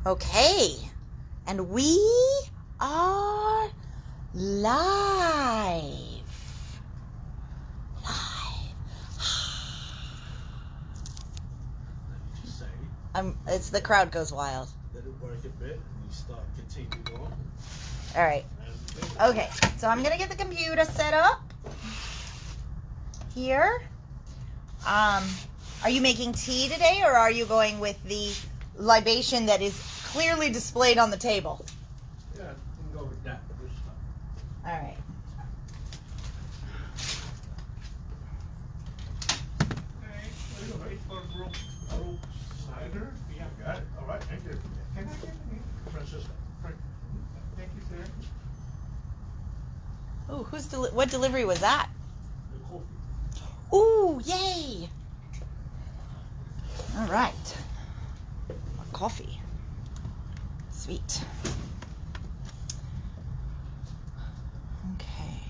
Okay, and we are live. It's the crowd goes wild. Let it work a bit, and you start continuing on. All right. Okay, so I'm gonna get the computer set up here. Are you making tea today, or are you going with the libation that is clearly displayed on the table? Yeah, we can go with that this time. All right. Cider? Yeah, got it. All right, thank you. Can I get any? Francisco. Thank you, sir. Oh, what delivery was that? The coffee. Ooh, yay! All right. Coffee. Sweet. Okay.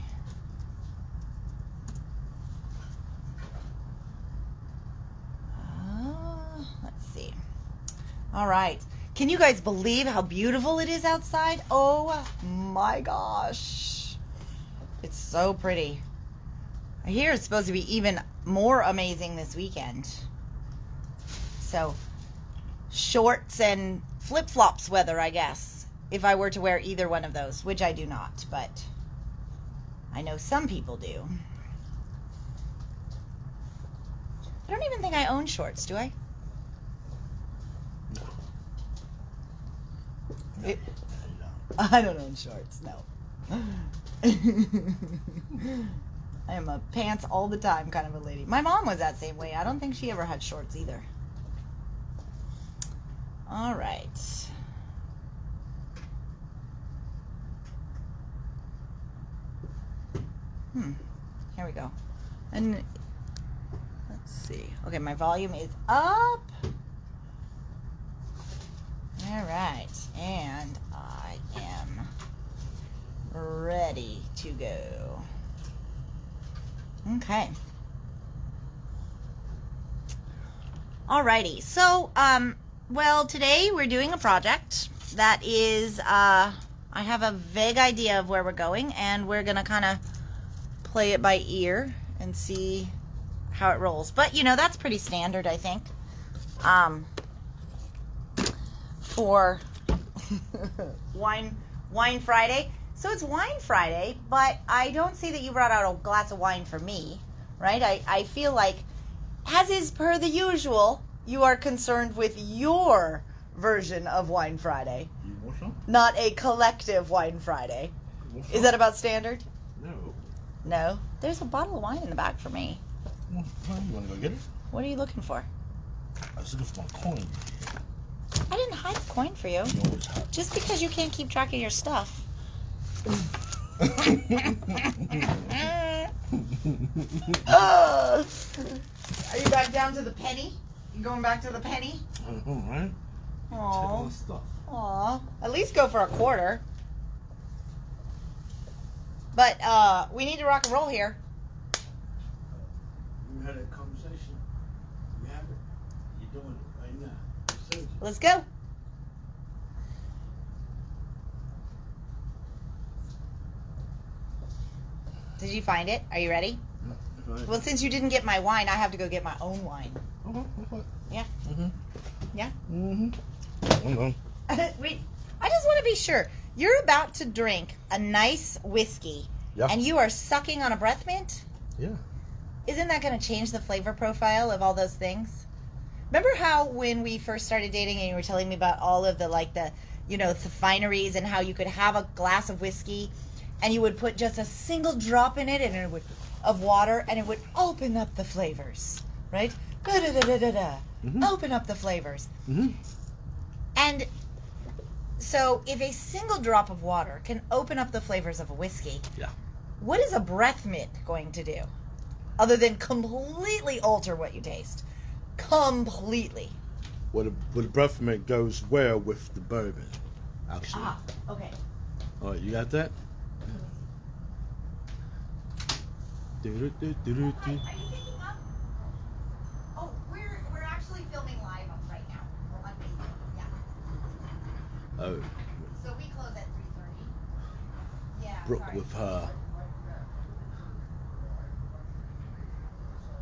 Let's see. All right. Can you guys believe how beautiful it is outside? Oh my gosh. It's so pretty. I hear it's supposed to be even more amazing this weekend. So, shorts and flip-flops weather, I guess, if I were to wear either one of those, which I do not, but I know some people do. I don't even think I own shorts, do I? No. I don't own shorts, no. I am a pants all the time kind of a lady. My mom was that same way. I don't think she ever had shorts either. All right. Here we go. And let's see. Okay, my volume is up. All right. And I am ready to go. Okay. Alrighty. So, well, today we're doing a project that is, I have a vague idea of where we're going, and we're going to kind of play it by ear and see how it rolls. But, you know, that's pretty standard, I think, for Wine Friday. So it's Wine Friday, but I don't see that you brought out a glass of wine for me, right? I feel like, as is per the usual, you are concerned with your version of Wine Friday. You want some? Not a collective Wine Friday. Is that about standard? No. No? There's a bottle of wine in the back for me. Well, you want to go get it? What are you looking for? I was looking for my coin. I didn't hide a coin for you. You always have. Just because you can't keep track of your stuff. Are you back down to the penny? You going back to the penny? All right. Aww. Take my stuff. Aww. At least go for a quarter. But we need to rock and roll here. You had that conversation. You have it. You're doing it right now. Let's go. Did you find it? Are you ready? No, right. Well, since you didn't get my wine, I have to go get my own wine. Okay. Yeah? Mm-hmm. Yeah? Mm-hmm. Wait, I just want to be sure. You're about to drink a nice whiskey, and you are sucking on a breath mint? Yeah. Isn't that going to change the flavor profile of all those things? Remember how when we first started dating and you were telling me about all of the fineries and how you could have a glass of whiskey and you would put just a single drop in it and it would of water and it would open up the flavors, right? Mm-hmm. Open up the flavors. Mm-hmm. And so if a single drop of water can open up the flavors of a whiskey, what is a breath mint going to do? Other than completely alter what you taste. Completely. Well, the breath mint goes well with the bourbon, actually. Ah, okay. All right, you got that? Are you picking up? Oh, we're actually filming live right now. On Facebook. Yeah. Oh. So we close at 3:30. Yeah. Brooke sorry. with her.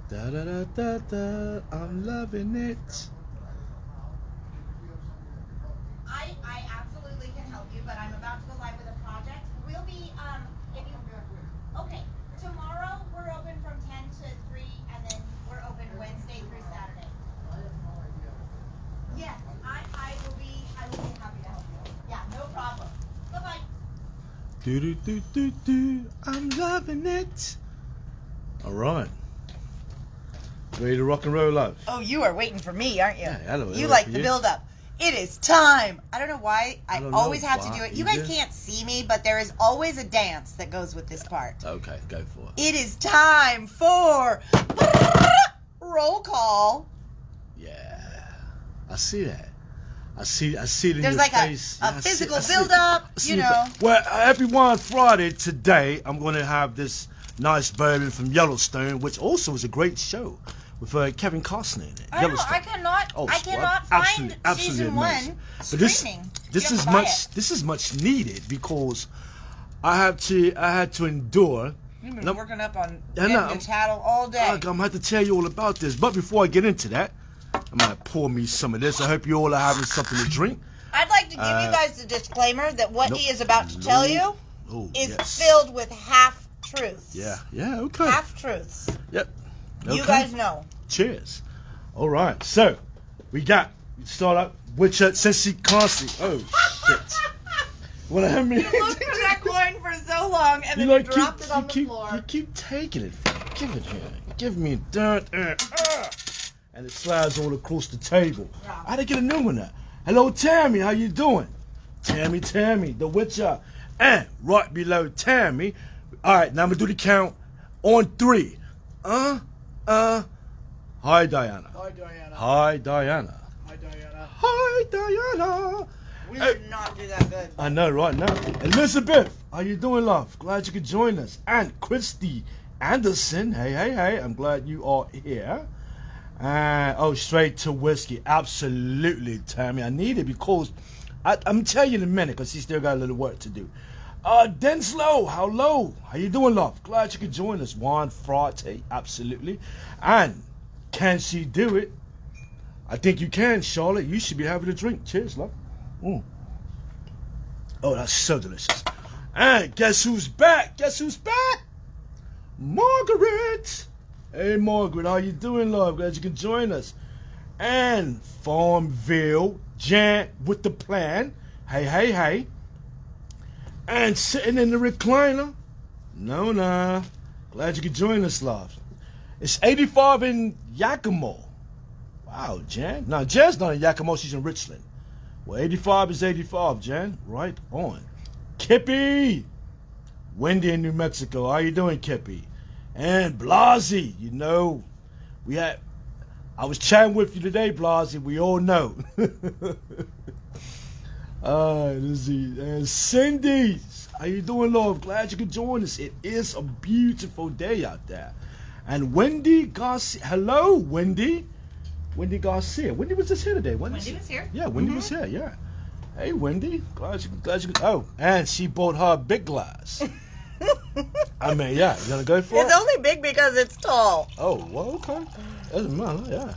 Da da da da da. I'm loving it. I absolutely can help you, but I'm about to go live with a project. We'll be if you okay. Tomorrow we're open from 10 to 3, and then we're open Wednesday through Saturday. Yes, I will be happy to help you. Yeah, no problem. Bye bye. Do do do do do. I'm loving it. All right. Ready to rock and roll, love? Oh, you are waiting for me, aren't you? Yeah, I know. You like the build up. It is time. I don't know why. I don't know always have to why do it. You guys either. can't see me, but there is always a dance that goes with this part. Okay, go for it. It is time for roll call. Yeah, I see that. I see it in There's your like face. a Yeah, I see- physical I see build it. up, I see you it. know. Well, everyone, Friday today, I'm going to have this nice bourbon from Yellowstone, which also is a great show with Kevin Costner in it. I know. Yellowstone. I cannot. Oh, I cannot find absolutely season amazing. 1 But this streaming. this You is have to buy much it. this is much needed because I had to endure. You've and been I'm- working up on I know, getting the tattle all day. I'm gonna have to tell you all about this. But before I get into that, I'm gonna pour me some of this. I hope you all are having something to drink. I'd like to give you guys the disclaimer that what Nope. he is about to tell you Oh, is yes. filled with half truths. Yeah, okay. Half truths. Yep. You Okay. guys know. Cheers. All right. So, we start up with Cincy Constantly. Oh, shit. Want to have me? You looked for that coin for so long and then You you dropped it on the floor. You keep taking it from me. Give it here. Give me dirt. And it slides all across the table. Yeah. I had to get a new one now. Hello, Tammy. How you doing? Tammy, the Witcher. And right below Tammy. All right, now I'm going to do the count on 3. Hi, Diana. Hi, Diana. Hi, Diana. Hi, Diana. Hi, Diana. We Hey. did not do that good. I know, right now. Elizabeth, how you doing, love? Glad you could join us. And Christy Anderson, hey. I'm glad you are here. And straight to whiskey. Absolutely, Tammy. I need it because I'm telling you in a minute because he still got a little work to do. Denslow, how you doing, love? Glad you could join us. Juan Frate, absolutely. And can she do it? I think you can, Charlotte. You should be having a drink. Cheers, love. Oh, that's so delicious. And guess who's back? Margaret. Hey, Margaret, how you doing, love? Glad you can join us. And Farmville, Jan with the plan. Hey. And sitting in the recliner. Nona. Glad you could join us, love. It's 85 in Yakima. Wow, Jan. Now, Jan's not in Yakima, she's in Richland. Well, 85 is 85, Jan. Right on. Kippy. Wendy in New Mexico. How you doing, Kippy? And Blasey, I was chatting with you today, Blasey. We all know. Let's see. And Cindy, how you doing, love? Glad you could join us. It is a beautiful day out there. And Wendy Garcia. Hello, Wendy. Wendy Garcia. Wendy was just here today. Wendy was here? Yeah, Wendy was here. Yeah. Hey, Wendy. Glad you could. Oh, and she bought her a big glass. I mean, yeah. You gonna go for It's it? only big because it's tall. Oh, well, okay. Doesn't matter. Yeah.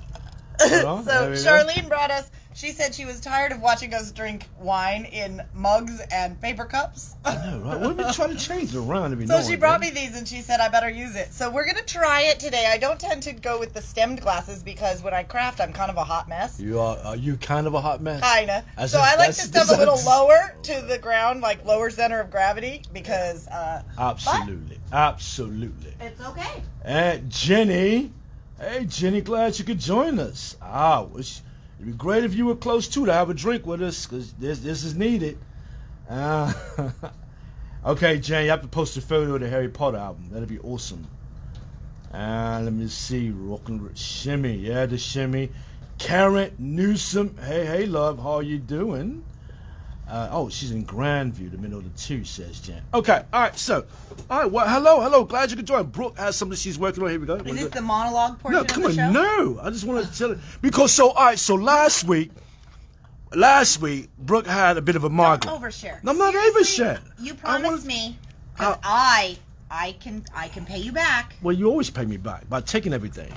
So There we go. Charlene brought us. She said she was tired of watching us drink wine in mugs and paper cups. I know, right? We've been trying to change it around every So now she and brought then. me these and she said I better use it. So we're gonna try it today. I don't tend to go with the stemmed glasses because when I craft, I'm kind of a hot mess. Are you kind of a hot mess? Kinda. That's So a- I like to that's- step a little that's- lower to the ground, like lower center of gravity, because Absolutely. Absolutely. it's okay. And Jenny. Hey, Jenny, glad you could join us. It'd be great if you were close to have a drink with us, because this is needed. Okay, Jen, you have to post a photo of the Harry Potter album. That'd be awesome. Let me see. Rockin' Shimmy. Yeah, the Shimmy. Karen Newsom. Hey, love. How you doing? She's in Grandview, the middle of the two, says Jen. Okay, all right, so. All right, well, hello. Glad you could join. Brooke has something she's working on. Here we go. Is this the monologue portion No, come of the on, show? no. I just want to tell it. Because, so last week, last week, Brooke had a bit of a migraine. Don't overshare. No, I'm not Seriously, oversharing. You I promised wanna- me, because I can pay you back. Well, you always pay me back by taking everything.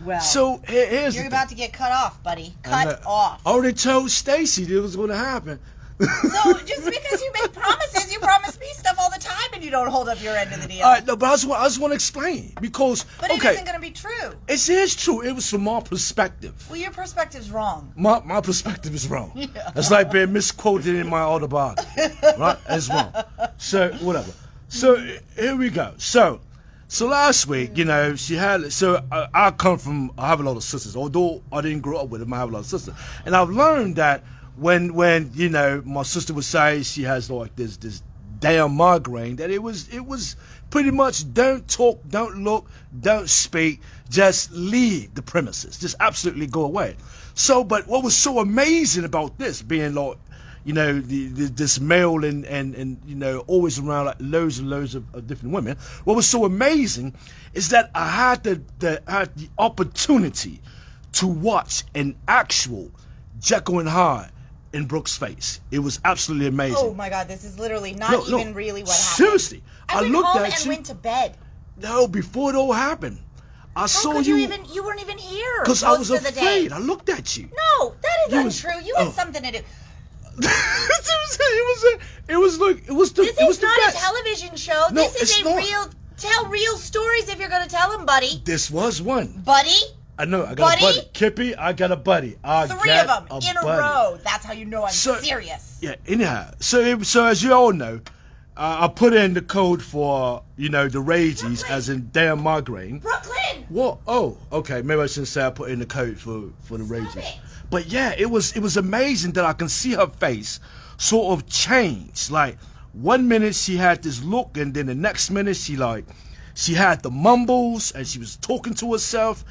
Well, So here's you're the about to get cut off, buddy. Cut off. I already told Stacy it was going to happen. So just because you make promises, you promise me stuff all the time, and you don't hold up your end of the deal. All right, no, but I just want to explain because But it okay, isn't going to be true. it is true. It was from my perspective. Well, your perspective's wrong. My perspective is wrong. Yeah. It's like being misquoted in my autobiography, right? It's wrong. So whatever. So here we go. So last week, you know, she had. So I have a lot of sisters. Although I didn't grow up with them, I have a lot of sisters, and I've learned that when you know my sister would say she has like this damn migraine, that it was pretty much don't talk, don't look, don't speak, just leave the premises, just absolutely go away. So, but what was so amazing about this being like, you know, this male and you know always around like loads and loads of different women. What was so amazing is that I had the opportunity to watch an actual Jekyll and Hyde in Brooke's face. It was absolutely amazing. Oh my God, this is literally not even really what happened. Seriously, I went looked home at and you. went to bed. No, before it all happened, I saw could you. You weren't even here. Because I was most of the day. afraid. I looked at you. No, that is You untrue. You had oh. something to do. it was like it was the This it was is the not best. a television show. No, This is it's a not. real. Tell real stories if you're going to tell them, buddy. This was one. Buddy. I know. I got Buddy? a buddy. Kippy, I got a buddy. Three of them in a buddy. row. That's how you know I'm So- serious. Yeah. Anyhow, so as you all know, I put in the code for the rages Brooklyn. as in damn migraine. Brooklyn. What? Oh, okay. Maybe I shouldn't say I put in the code for the rages. it. But yeah, it was amazing that I can see her face sort of change. Like 1 minute she had this look, and then the next minute she had the mumbles, and she was talking to herself.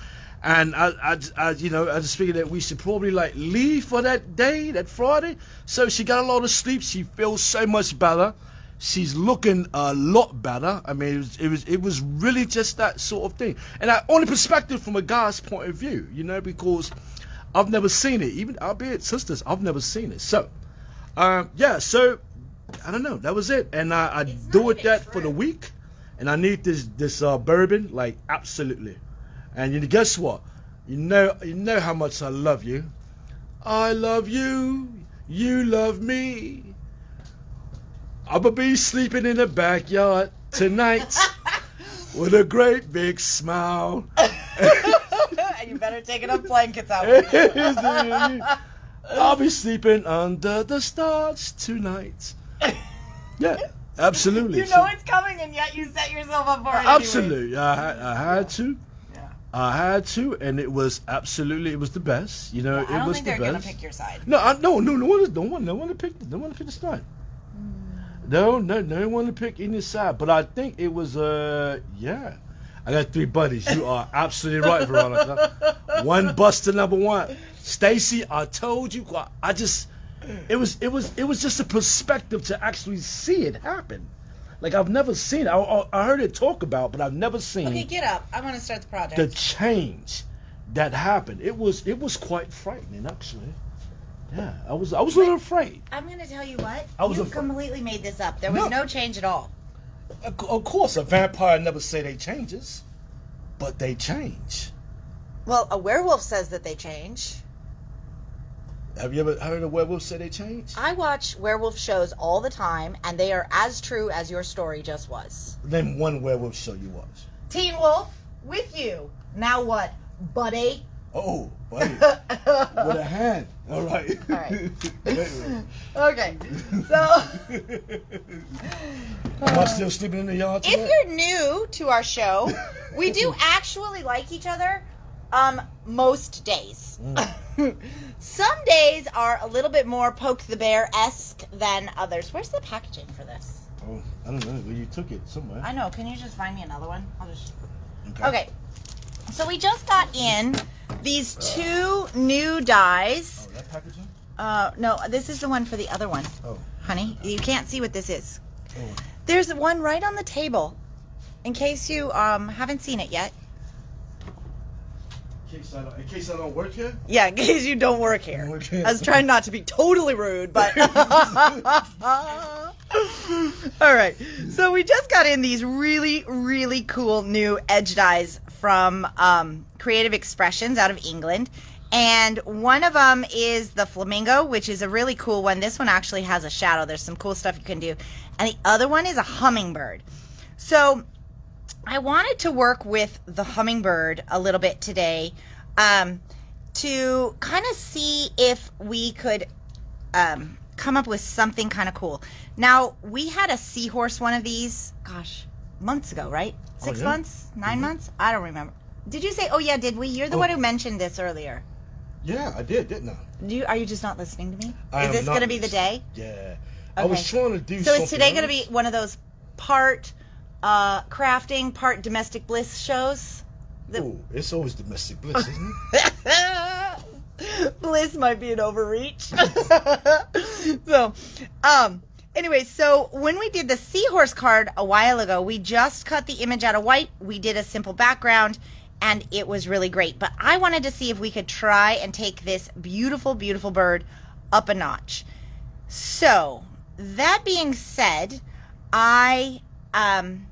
And I just figured that we should probably like leave for that day, that Friday. So she got a lot of sleep. She feels so much better. She's looking a lot better. I mean, it was really just that sort of thing. And on the perspective from a guy's point of view, because I've never seen it. Even albeit sisters, I've never seen it. So, So I don't know. That was it. And I do it that for the week. And I need this bourbon, like absolutely. And guess what? You know how much I love you. I love you. You love me. I'ma be sleeping in the backyard tonight with a great big smile. And you better take enough blankets out. I'll be sleeping under the stars tonight. Yeah, absolutely. You know it's coming, and yet you set yourself up for it. Absolutely. I had to. Yeah. I had to, and it was the best. I it don't was think the they're best. gonna pick your side. No one to pick the side. No one to pick any side. But I think it was yeah. I got 3 buddies. You are absolutely right, Veronica. One buster number 1. Stacy, I told you. It was just a perspective to actually see it happen. Like I've never seen it. I heard it talk about, but I've never seen. Okay, get up. I want to start the project. The change that happened. It was quite frightening, actually. Yeah, I was a little afraid. I'm going to tell you what. I was You afraid. completely made this up. There was no change at all. Of course, a vampire never say they changes, but they change. Well, a werewolf says that they change. Have you ever heard a werewolf say they change? I watch werewolf shows all the time, and they are as true as your story just was. Name one werewolf show you watch. Teen Wolf, with you. Now what, buddy? Oh, buddy. With a hand. All right. All right. Okay, so Am I still sleeping in the yard if tonight? you're new to our show, we do actually like each other most days. Some days are a little bit more poke the bear-esque than others. Where's the packaging for this? Oh, I don't know. Well, you took it somewhere. I know. Can you just find me another one? I'll just... Okay. So we just got in these 2 new dies. Oh, that packaging? No, this is the one for the other one. Oh. Honey, you can't see what this is. Oh. There's one right on the table, in case you haven't seen it yet. In case I don't work here? Yeah, in case you don't work here. Okay. I was trying not to be totally rude, but... All right, so we just got in these really, really cool new edge dies from Creative Expressions out of England. And one of them is the Flamingo, which is a really cool one. This one actually has a shadow. There's some cool stuff you can do. And the other one is a Hummingbird. So I wanted to work with the Hummingbird a little bit today to kind of see if we could come up with something kind of cool. Now, we had a seahorse one of these, gosh, months ago, right? 6 months? 9 months? I don't remember. Did you say, oh yeah, did we? You're the one who mentioned this earlier. Yeah, I did, didn't I? Are you just not listening to me? Is this going to be the day? Yeah. Okay. I was trying to do so something. So is today going to be one of those part crafting, part domestic bliss shows? Oh, it's always domestic bliss, isn't it? Bliss might be an overreach. So, anyway, so when we did the seahorse card a while ago, we just cut the image out of white. We did a simple background, and it was really great. But I wanted to see if we could try and take this beautiful, beautiful bird up a notch. So, that being said, I am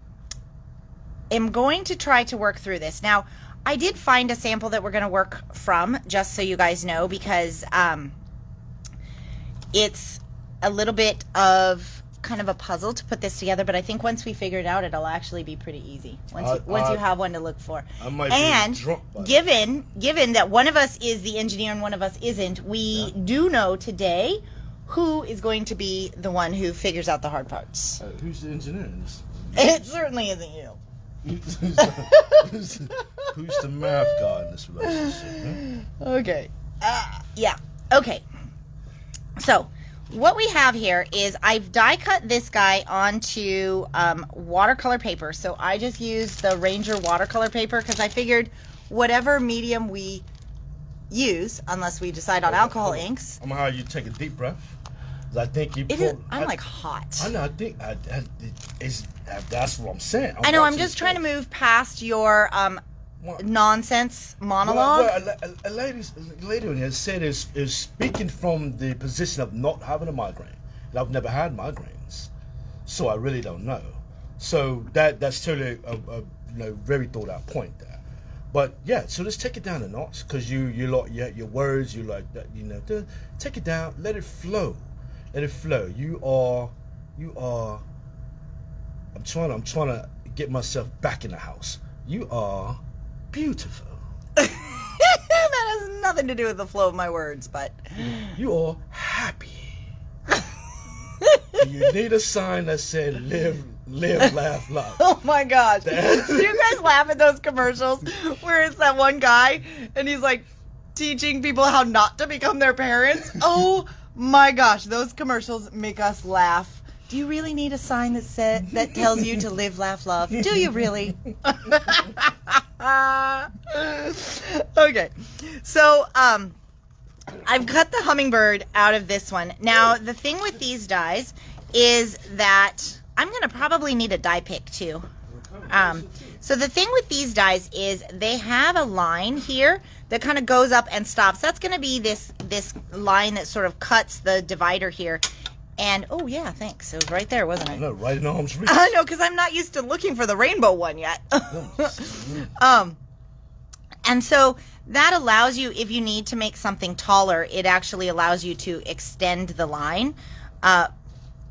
going to try to work through this. Now, I did find a sample that we're going to work from, just so you guys know, because it's a little bit of kind of a puzzle to put this together, but I think once we figure it out, it'll actually be pretty easy once you have one to look for. I might and be drunk by given that one of us is the engineer and one of us isn't, we do know today who is going to be the one who figures out the hard parts. Who's the engineer in this? It certainly isn't you. Who's the math guy in this relationship? Huh? Okay. Yeah. Okay. So, what we have here is I've die cut this guy onto watercolor paper. So I just used the Ranger watercolor paper because I figured whatever medium we use, unless we decide on alcohol inks. I'm gonna have you take a deep breath. I think you. I'm like hot. I know. I think that's what I'm saying. I know. I'm just trying to move past your nonsense monologue. Well, a lady in here said is speaking from the position of not having a migraine. And I've never had migraines, so I really don't know. So that's totally a very thought out point there. But yeah, so let's take it down a notch because you like your words, you like that, take it down, let it flow. Let it flow. You are I'm trying to get myself back in the house. You are beautiful. That has nothing to do with the flow of my words, but you are happy. You need a sign that said live, laugh, love. Oh my gosh. Do you guys laugh at those commercials where it's that one guy and he's like teaching people how not to become their parents? Oh my gosh, those commercials make us laugh. Do you really need a sign that tells you to live, laugh, love? Do you really? Okay. So, I've cut the Hummingbird out of this one. Now, the thing with these dies is that I'm going to probably need a die pick too. So the thing with these dies is they have a line here that kind of goes up and stops. That's going to be this line that sort of cuts the divider here. And, oh yeah, thanks. It was right there, wasn't it? I know, right in arm's reach. I know, because I'm not used to looking for the rainbow one yet. And so that allows you, if you need to make something taller, it actually allows you to extend the line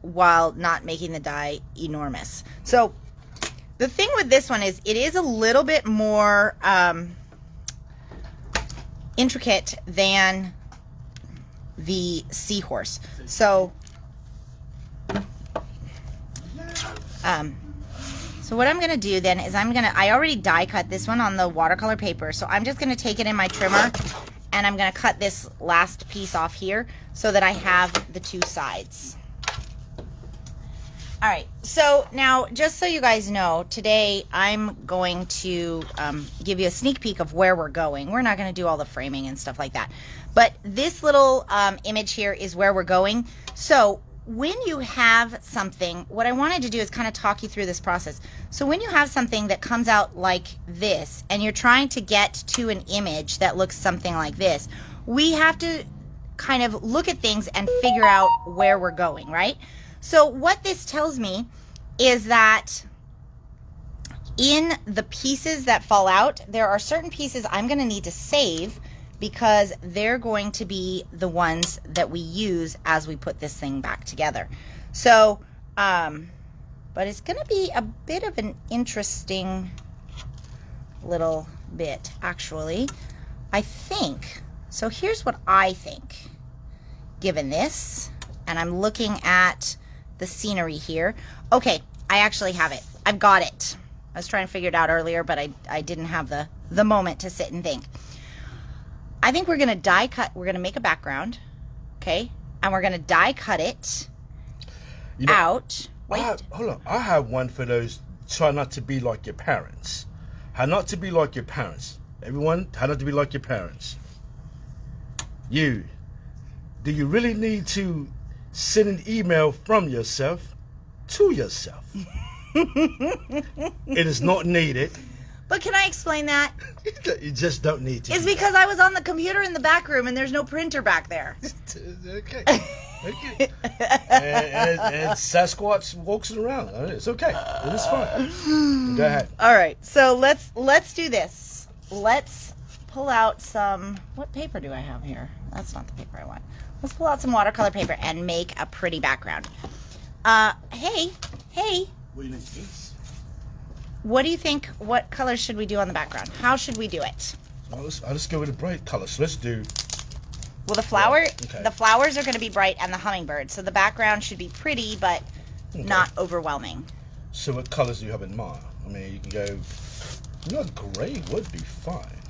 while not making the die enormous. So the thing with this one is it is a little bit more intricate than the seahorse. So so what I'm going to do then is I already die cut this one on the watercolor paper. So I'm just going to take it in my trimmer and I'm going to cut this last piece off here so that I have the two sides. All right, so now just so you guys know, today I'm going to give you a sneak peek of where we're going. We're not going to do all the framing and stuff like that. But this little image here is where we're going. So when you have something, what I wanted to do is kind of talk you through this process. So when you have something that comes out like this, and you're trying to get to an image that looks something like this, we have to kind of look at things and figure out where we're going, right? So what this tells me is that in the pieces that fall out, there are certain pieces I'm going to need to save because they're going to be the ones that we use as we put this thing back together. So, but it's going to be a bit of an interesting little bit, actually, I think. So here's what I think, given this, and I'm looking at the scenery here. Okay, I actually have it. I've got it. I was trying to figure it out earlier, but I didn't have the moment to sit and think. I think we're going to die cut. We're going to make a background, okay? And we're going to die cut it out. Wait. Hold on. I have one for those. Try not to be like your parents. How not to be like your parents. Everyone, how not to be like your parents. You. Do you really need to send an email from yourself to yourself? It is not needed. But can I explain that? You just don't need to. It's because I was on the computer in the back room and there's no printer back there. Okay. Okay. and Sasquatch walks around. It's okay. It is fine. Go ahead. All right. So let's do this. Let's pull out some. What paper do I have here? That's not the paper I want. Let's pull out some watercolor paper and make a pretty background. Hey. What do you think? What do you think? What colors should we do on the background? How should we do it? I'll just go with a bright color. So let's do. Well, the flowers are going to be bright, and the hummingbird. So the background should be pretty, but not overwhelming. So what colors do you have in mind? I mean, you can go. You know, gray would be fine.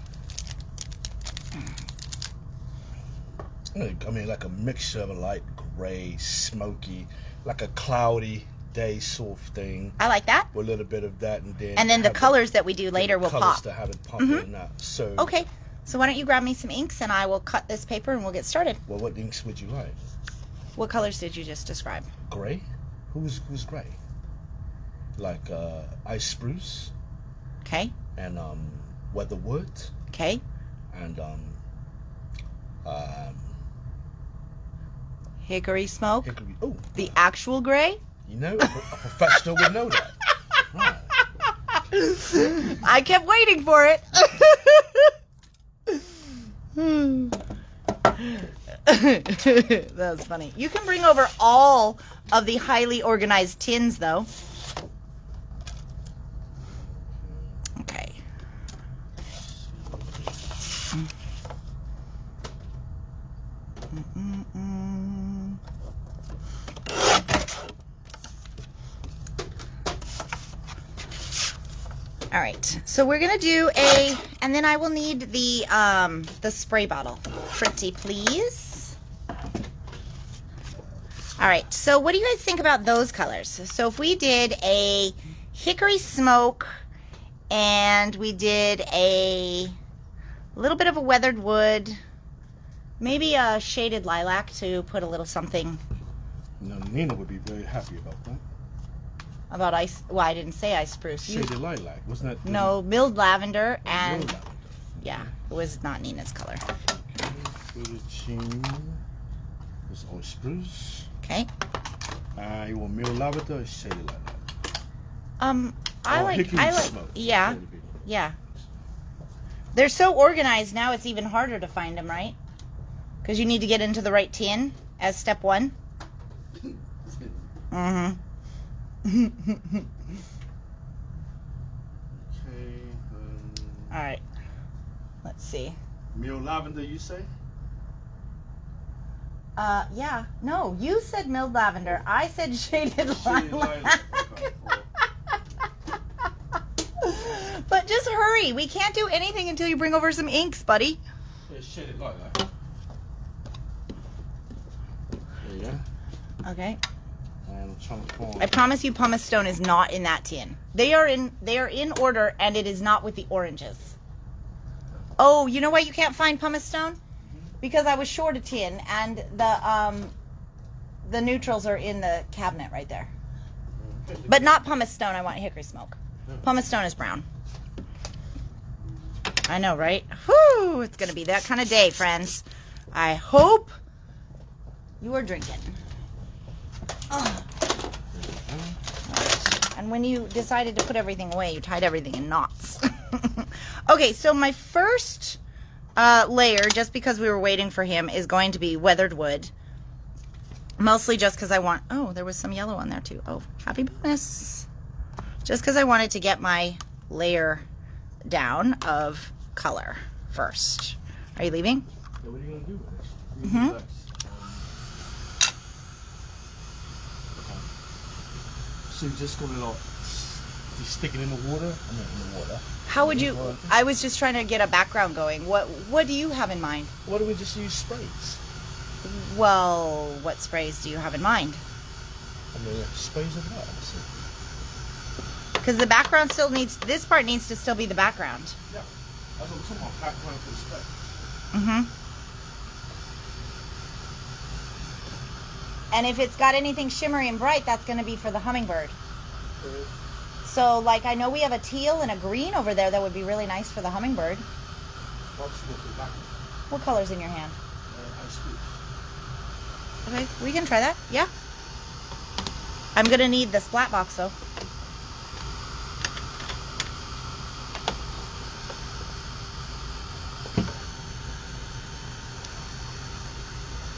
I mean, like a mixture of a light gray, smoky, like a cloudy day sort of thing. I like that. With a little bit of that, and then the colors that we do later will pop. To have it pop in that. So okay. So why don't you grab me some inks and I will cut this paper and we'll get started. Well, what inks would you like? What colors did you just describe? Gray. Who's gray? Like ice spruce. Okay. And weatherwood. Okay. And Hickory Smoke. Hickory. Oh. The actual gray. You know, a professional would know that. Right. I kept waiting for it. That was funny. You can bring over all of the highly organized tins, though. Okay. All right, so we're gonna do and then I will need the spray bottle. Pretty please. All right, so what do you guys think about those colors? So if we did a Hickory Smoke and we did a little bit of a weathered wood, maybe a shaded lilac to put a little something. You know, Nina would be very happy about that. About ice, well, I didn't say ice spruce. Shaded lilac, wasn't that? No, milled lavender and milled lavender. Yeah, it was not Nina's color. Okay, this is spruce. Okay. You want milled lavender or shaded lilac? I like smoke. Yeah. They're so organized now. It's even harder to find them, right? Because you need to get into the right tin as step one. Mm-hmm. All right. Let's see. Milled lavender, you say? Yeah. No, you said milled lavender. I said shaded lilac. Okay. But just hurry. We can't do anything until you bring over some inks, buddy. Yeah, shaded lilac. There you go. Okay. And I'm trying to find. I promise you pumice stone is not in that tin. They are in order, and it is not with the oranges. Oh, you know why you can't find pumice stone? Because I was short a tin, and the neutrals are in the cabinet right there. But not pumice stone. I want hickory smoke. Pumice stone is brown. I know, right? Whew, it's going to be that kind of day, friends. I hope you are drinking. Ugh. And when you decided to put everything away, you tied everything in knots. Okay, so my first layer, just because we were waiting for him, is going to be weathered wood. Mostly just because I want... Oh, there was some yellow on there too. Oh, happy bonus. Just because I wanted to get my layer down of color first. Are you leaving? Yeah, what are you going to do with it? So you're just going to stick it in the water? I mean, in the water. How would you... I was just trying to get a background going. What do you have in mind? Why don't we just use sprays? Well, what sprays do you have in mind? I mean, sprays of what? Because the background still needs... This part needs to still be the background. Yeah. That's what I'm talking about, background for the spray. Mm-hmm. And if it's got anything shimmery and bright, that's going to be for the hummingbird. Okay. So, like, I know we have a teal and a green over there that would be really nice for the hummingbird. What color's in your hand? Okay, we can try that. Yeah. I'm going to need the splat box, though.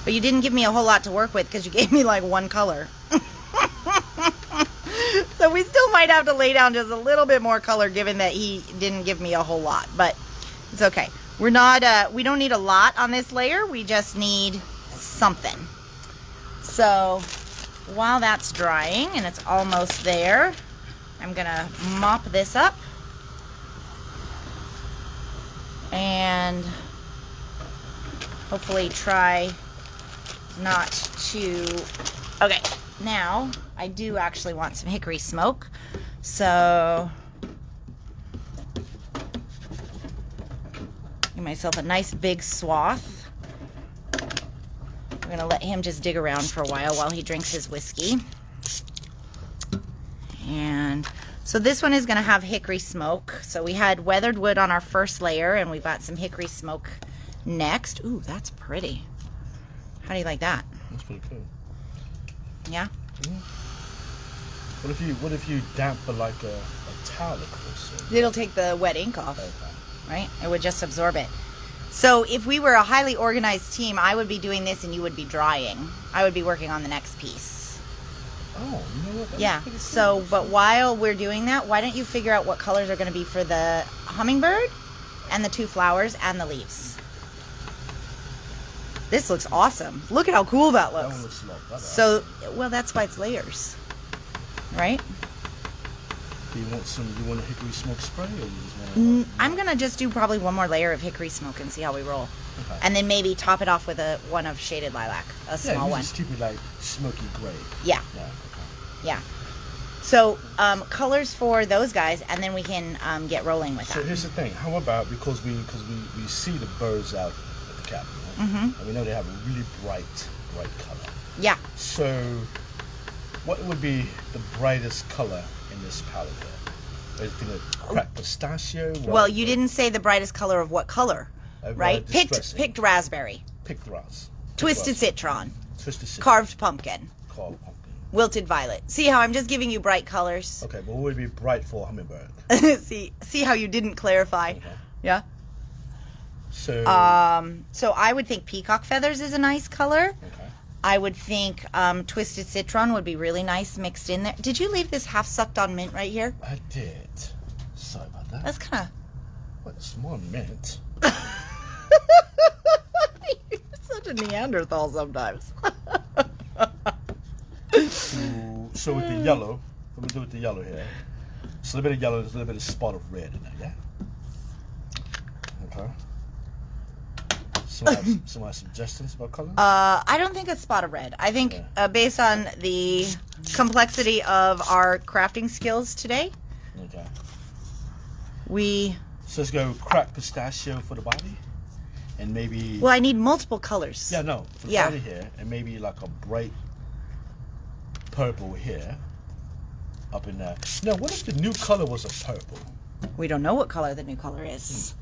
But you didn't give me a whole lot to work with because you gave me like one color. So we still might have to lay down just a little bit more color given that he didn't give me a whole lot. But it's okay. We're not, we don't need a lot on this layer. We just need something. So while that's drying and it's almost there, I'm going to mop this up. And hopefully try not to... Okay, now I do actually want some hickory smoke. So give myself a nice big swath. We're going to let him just dig around for a while he drinks his whiskey. And so this one is going to have hickory smoke. So we had weathered wood on our first layer, and we've got some hickory smoke next. Ooh, that's pretty. How do you like that? That's pretty cool. Yeah? Mm-hmm. What if you dampen like a towel across it? It'll take the wet ink off, Okay. right? It would just absorb it. So if we were a highly organized team, I would be doing this and you would be drying. I would be working on the next piece. Oh, you know what? That's Yeah, pretty cool. so, but while we're doing that, why don't you figure out what colors are going to be for the hummingbird and the two flowers and the leaves? This looks awesome. Look at how cool that That one looks. looks a lot better. So, well, that's why it's layers, right? Do you want a hickory smoke spray, or you just want? I'm going to just do probably one more layer of hickory smoke and see how we roll. Okay. And then maybe top it off with one of shaded lilac, a small one. Just keep it like smoky gray. Yeah, Yeah. Okay. yeah. So, colors for those guys, and then we can get rolling with So that. here's the thing. How about because we see the birds out at the cabin, right? Mm-hmm. And we know they have a really bright color. Yeah. So, what would be the brightest color in this palette here? Is it cracked pistachio? Well, you didn't say the brightest color of what color, right? Picked raspberry, Picked grass. twisted citron, Twisted citron. carved pumpkin, Carved pumpkin. wilted violet. See how I'm just giving you bright colors? Okay, but what would be bright for a hummingbird? see how you didn't clarify? Okay. Yeah. So. So I would think peacock feathers is a nice color. Okay. I would think twisted citron would be really nice mixed in there. Did you leave this half sucked on mint right here? I did. Sorry about that. That's kind What's more mint? of... You're such a Neanderthal sometimes. So with the yellow, what we do with the yellow here? It's a little bit of yellow, there's a little bit of spot of red in there, yeah? Okay. Some suggestions about color? I don't think a spot of red. I think based on the complexity of our crafting skills today, Okay. So let's go cracked pistachio for the body, and maybe. Well, I need multiple colors. Yeah, no, for the body here, and maybe like a bright purple here. Up in there. Now, what if the new color was a purple? We don't know what color the new color is.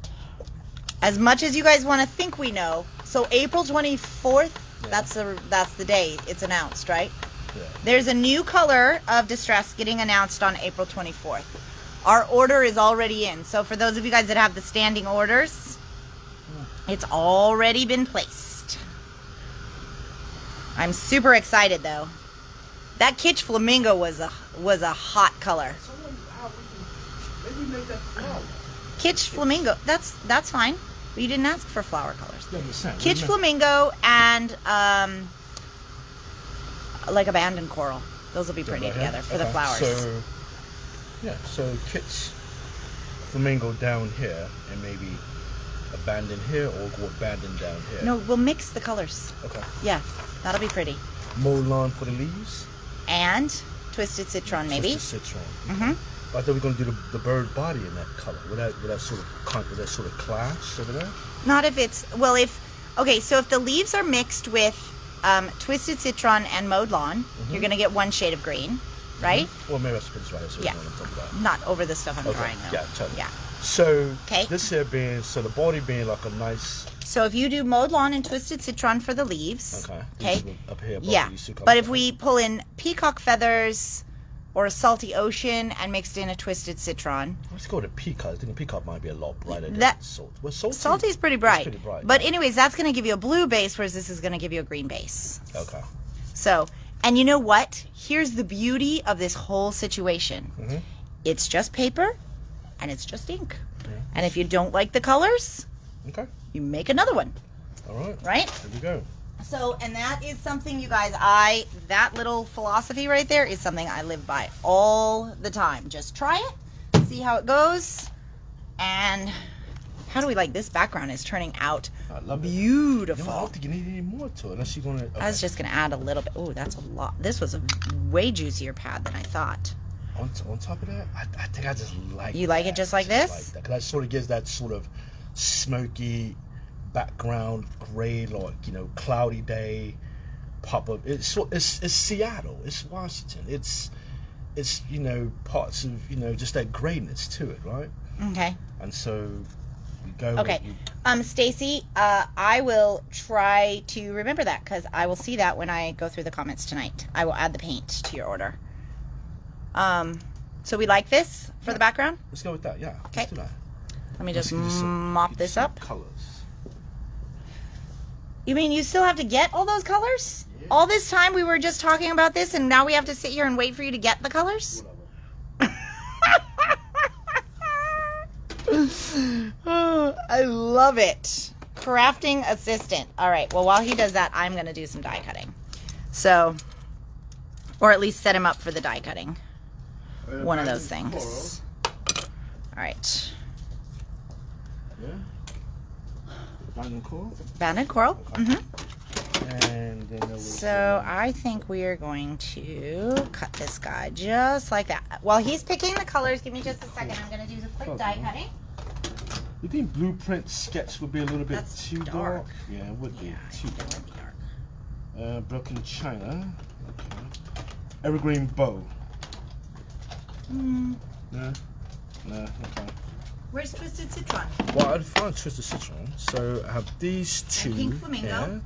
As much as you guys want to think we know. So April 24th, Yeah. that's the day it's announced, right? Yeah. There's a new color of Distress getting announced on April 24th. Our order is already in. So for those of you guys that have the standing orders, it's already been placed. I'm super excited though. That Kitsch Flamingo was a hot color. Maybe make that flower. Kitsch Flamingo, that's fine. But you didn't ask for flower colors. Yeah, I'm saying, Kitsch Flamingo and like abandoned coral. Those will be pretty right together here? for the Okay, flowers. So, yeah, so Kitsch Flamingo down here and maybe abandoned here or go abandoned down here. No, we'll mix the colors. Okay. Yeah, that'll be pretty. Mowed Lawn for the leaves. And Twisted Citron maybe. Twisted Citron. Mm-hmm. But I thought we were going to do the bird body in that color. Would that sort of clash over there? Not if it's, well, okay, so if the leaves are mixed with Twisted Citron and Mowed Lawn, you're going to get one shade of green, right? Well, maybe that's dry. So Yeah. I'm talking about. Not over the stuff I'm Okay. drying though. Yeah, totally. Yeah. So Okay. this here being, so the body being like a nice. So if you do Mowed Lawn and Twisted Citron for the leaves, Okay. okay, This is up here. above yeah. these two But colors. if we pull in Peacock Feathers or a Salty Ocean and mixed in a Twisted Citron, Let's go to Peacock. I think Peacock might be a lot brighter than That- Salt. Well, Salty. Salty's pretty bright. It's pretty bright. But anyways, that's going to give you a blue base, whereas this is going to give you a green base. Okay. So, and you know what? Here's the beauty of this whole situation. Mhm. It's just paper and it's just ink. Yeah. And if you don't like the colors, Okay. you make another one, All right. right? Here we go. So, and that is something, you guys, that little philosophy right there is something I live by all the time. Just try it, see how it goes, and how do we like this background is turning out I love it. beautiful. No, I don't think you need any more to it unless you're going to. Okay. I was just going to add a little bit. Oh, that's a lot. This was a way juicier pad than I thought. On top of that, I think I just like. You like it just like this? Like that, 'cause that sort of gives that sort of smoky background, gray, like cloudy day pop up. It's Seattle. It's Washington. It's parts of just that grayness to it, right? Okay. And so we go. Okay. Stacy, I will try to remember that because I will see that when I go through the comments tonight. I will add the paint to your order. So we like this for the background? Let's go with that. Yeah. Okay. Let's do that. Let me just Let's get some- mop get this some up. Colors. You mean you still have to get all those colors? Yeah. All this time we were just talking about this and now we have to sit here and wait for you to get the colors? Oh, I love it. Crafting assistant. All right, well, while he does that, I'm going to do some die cutting. So, or at least set him up for the die cutting. One of those things. All right. Yeah. Diamond coral. Banded coral. Mm-hmm. And then there was, So I think we are going to cut this guy just like that. While he's picking the colors, give me just a second. I'm going to do the quick die cutting. You think blueprint sketch would be a little bit That's too dark. Yeah, it would be Yeah, too it dark. would be dark. Broken china. Okay. Evergreen bow. Mm. No. No. Okay. Where's Twisted Citron? Well, I found Twisted Citron. So I have these two. Pink Flamingo. here.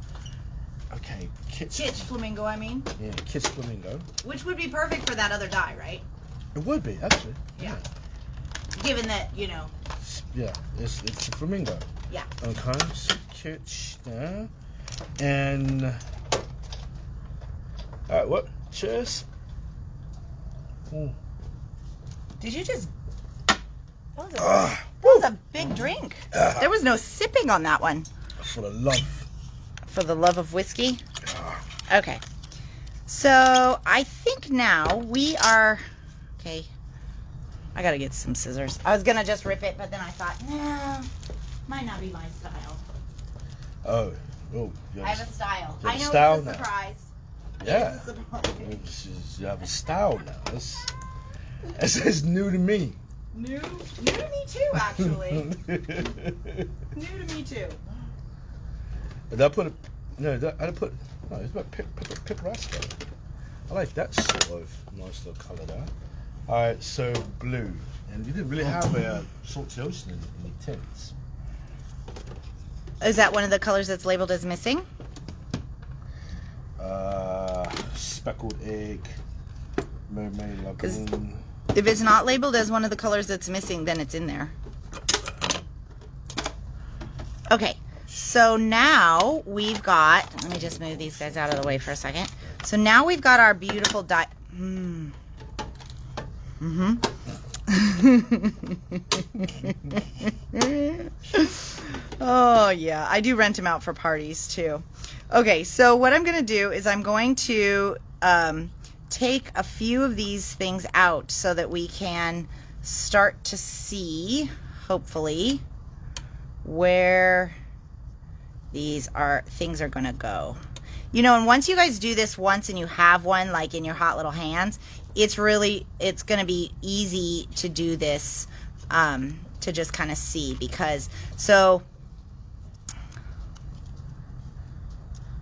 Okay. Kitsch Flamingo, I mean. Yeah, Kitsch Flamingo. Which would be perfect for that other die, right? It would be actually. Yeah. Given that, Yeah, it's a flamingo. yeah. Okay, so Kitsch there. And alright, what? Cheers. Ooh. Did you just... That was a big drink. There was no sipping on that one. For the love. For the love of whiskey. Okay. So, I think now we are... Okay. I gotta get some scissors. I was gonna just rip it, but then I thought, nah, might not be my style. Oh. I have a style. You have I a know style it's a now. surprise. Yeah. It's a surprise. You have a style now. It's new to me. New to me too, actually. New to me too. Did I put a... No, I didn't put... No, it's about pick rascal. I like that sort of nice little colour there. Alright, so blue. And you didn't really have a salty ocean in the tints. Is that one of the colors that's labeled as missing? Speckled egg, mermaid lagoon. If it's not labeled as one of the colors that's missing, then it's in there. Okay, so now we've got, let me just move these guys out of the way for a second. So now we've got our beautiful die. Oh yeah, I do rent them out for parties too. Okay, so what I'm gonna do is I'm going to take a few of these things out so that we can start to see, hopefully, where these things are gonna go. You know, and once you guys do this once and you have one like in your hot little hands, it's gonna be easy to do this, to just kind of see, because, so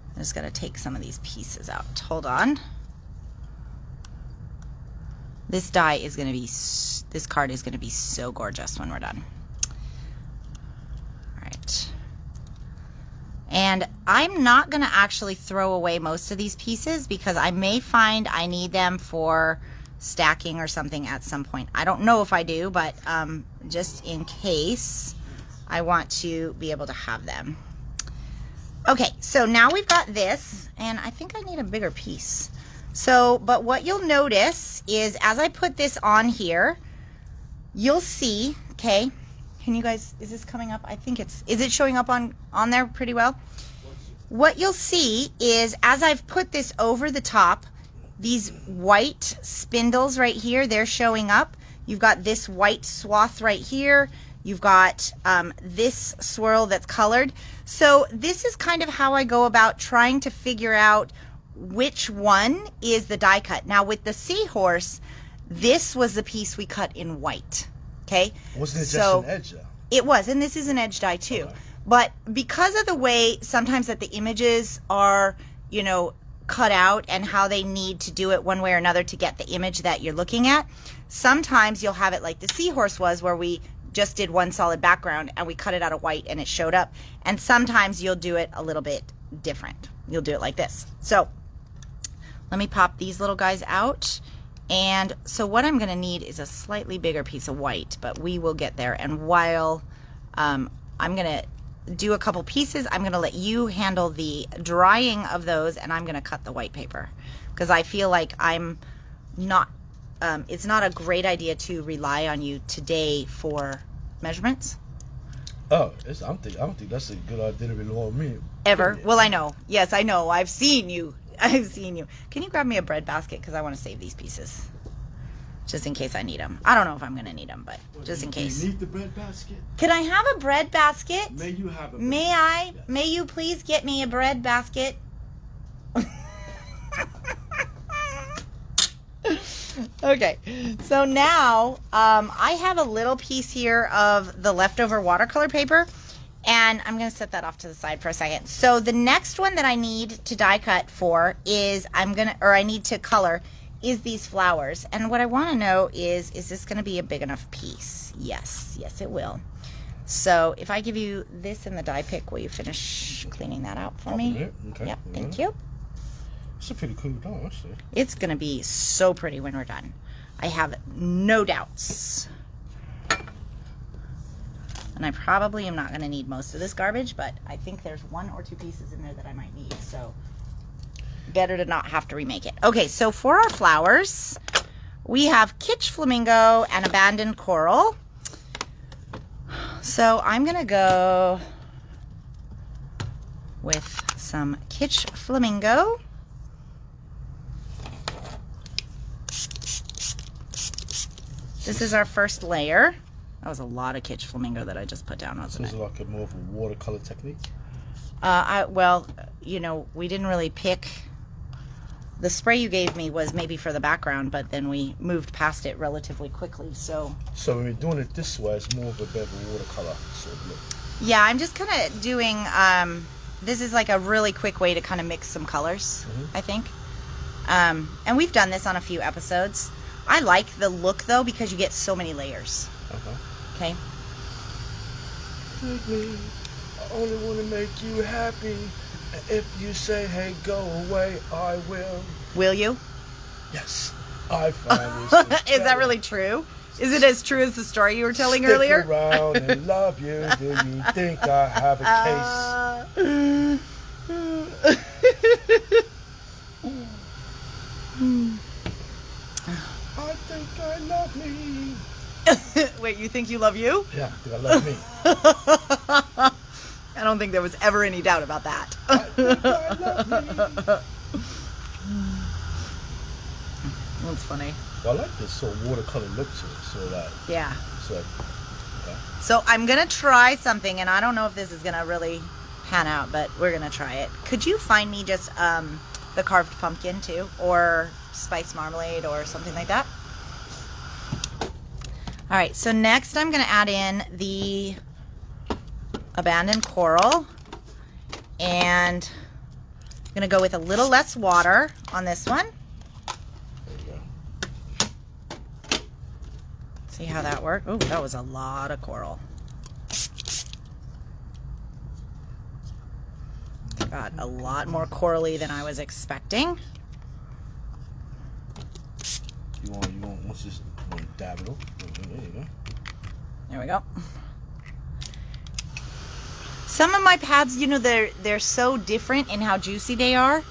I'm just gonna take some of these pieces out. Hold on. This die is gonna be, this card is gonna be so gorgeous when we're done. All right. And I'm not gonna actually throw away most of these pieces because I may find I need them for stacking or something at some point. I don't know if I do, but just in case, I want to be able to have them. Okay, so now we've got this, and I think I need a bigger piece. So, but what you'll notice is as I put this on here, you'll see, okay, can you guys, is this coming up? I think is it showing up on there pretty well? What you'll see is as I've put this over the top, these white spindles right here, they're showing up. You've got this white swath right here. You've got this swirl that's colored. So this is kind of how I go about trying to figure out which one is the die cut. Now with the seahorse, this was the piece we cut in white, okay? Wasn't it just an edge? It was, and this is an edge die too. Okay. But because of the way sometimes that the images are, you know, cut out and how they need to do it one way or another to get the image that you're looking at, sometimes you'll have it like the seahorse was, where we just did one solid background and we cut it out of white and it showed up. And sometimes you'll do it a little bit different. You'll do it like this. So let me pop these little guys out. And so what I'm gonna need is a slightly bigger piece of white, but we will get there. And while I'm gonna do a couple pieces, I'm gonna let you handle the drying of those, and I'm gonna cut the white paper because I feel like I'm not, it's not a great idea to rely on you today for measurements. Oh, I don't think that's a good idea to rely on me. Ever. Well, I know. Yes, I know. I've seen you. I've seen you. Can you grab me a bread basket? Because I want to save these pieces. Just in case I need them. I don't know if I'm going to need them, but just in case. Do you need the bread basket? Can I have a bread basket? May you have a bread May I? Yes. May you please get me a bread basket? Okay, so now I have a little piece here of the leftover watercolor paper, and I'm going to set that off to the side for a second. So the next one that I need to die cut for is I need to color is these flowers. And what I want to know is this going to be a big enough piece? Yes, yes it will. So if I give you this in the die pick, will you finish cleaning that out for me? Okay. Yep, thank you. It's a pretty cool doll, actually. It's going to be so pretty when we're done. I have no doubts. And I probably am not going to need most of this garbage, but I think there's 1 or 2 pieces in there that I might need, so better to not have to remake it. Okay, so for our flowers, we have Kitsch Flamingo and Abandoned Coral. So I'm going to go with some Kitsch Flamingo. This is our first layer. That was a lot of Kitsch Flamingo that I just put down, wasn't it? So it's like more of a watercolor technique? Well, you know, we didn't really pick. The spray you gave me was maybe for the background, but then we moved past it relatively quickly, so. So when we're doing it this way, it's more of a bit of a watercolor sort of look. Yeah, I'm just kind of doing, this is like a really quick way to kind of mix some colors, I think. And we've done this on a few episodes. I like the look though because you get so many layers. Okay. Take me. I only want to make you happy. If you say, hey, go away, I will. Will you? Yes. I found this. Is that really true? Is it as true as the story you were telling Stick earlier? around and love you. Do you think I have a case? I think I love me. Wait, you think you love you? Yeah, I think I love me. I don't think there was ever any doubt about that. I think I love me. That's funny. I like this sort of watercolor look to it. So that. Yeah. So. Okay. So I'm gonna try something, and I don't know if this is gonna really pan out, but we're gonna try it. Could you find me just the carved pumpkin too, or spice marmalade, or something like that? All right. So next, I'm gonna add in the abandoned coral, and I'm gonna go with a little less water on this one. See how that worked? Oh, that was a lot of coral. Got a lot more corally than I was expecting. You want, once this, you want to dab it up? There you go. There we go. Some of my pads, you know, they're so different in how juicy they are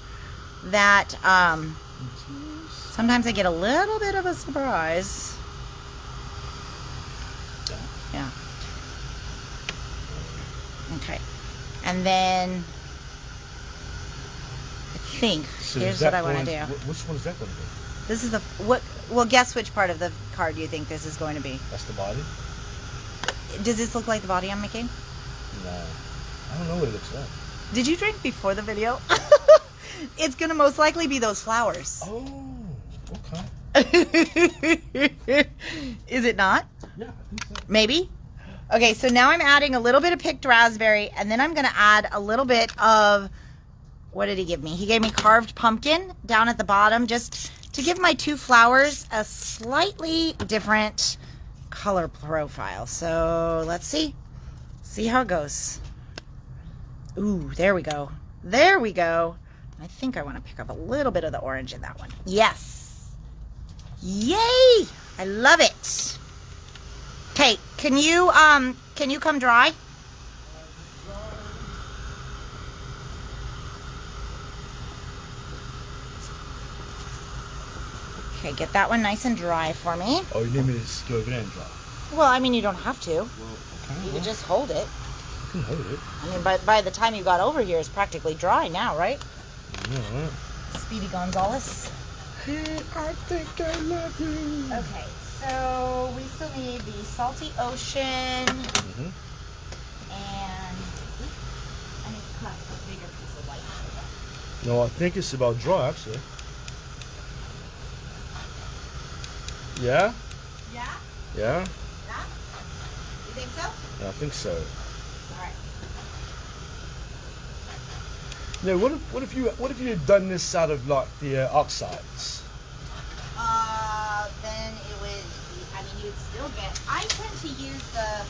that sometimes I get a little bit of a surprise. Yeah. Okay. And then I think here's what I want to do. Which one is that going to be? This is the what? Well, guess which part of the card you think this is going to be. That's the body? Does this look like the body I'm making? No. I don't know what it looks like. Did you drink before the video? It's going to most likely be those flowers. Oh, okay. Is it not? Yeah, I think so. Maybe. Okay, so now I'm adding a little bit of picked raspberry, and then I'm going to add a little bit of, what did he give me? He gave me carved pumpkin down at the bottom, just to give my two flowers a slightly different color profile. So let's see how it goes. Ooh, there we go. There we go. I think I want to pick up a little bit of the orange in that one. Yes. Yay! I love it. Okay, can you come dry? Okay, get that one nice and dry for me. Oh, you need me to just go over there and dry? Well, I mean, you don't have to. Well, okay. You can just hold it. I can hold it. I mean, by the time you got over here, it's practically dry now, right? Yeah, right. Speedy Gonzales. Hey, I think I love you. Okay, so we still need the salty ocean, and I need to cut a bigger piece of white sugar. No, I think it's about dry, actually. Yeah? Yeah? Yeah? Yeah? You think so? Yeah, I think so. All right. Yeah, what if you had done this out of like the oxides? Then it would be, I mean, you'd still get, I tend to use the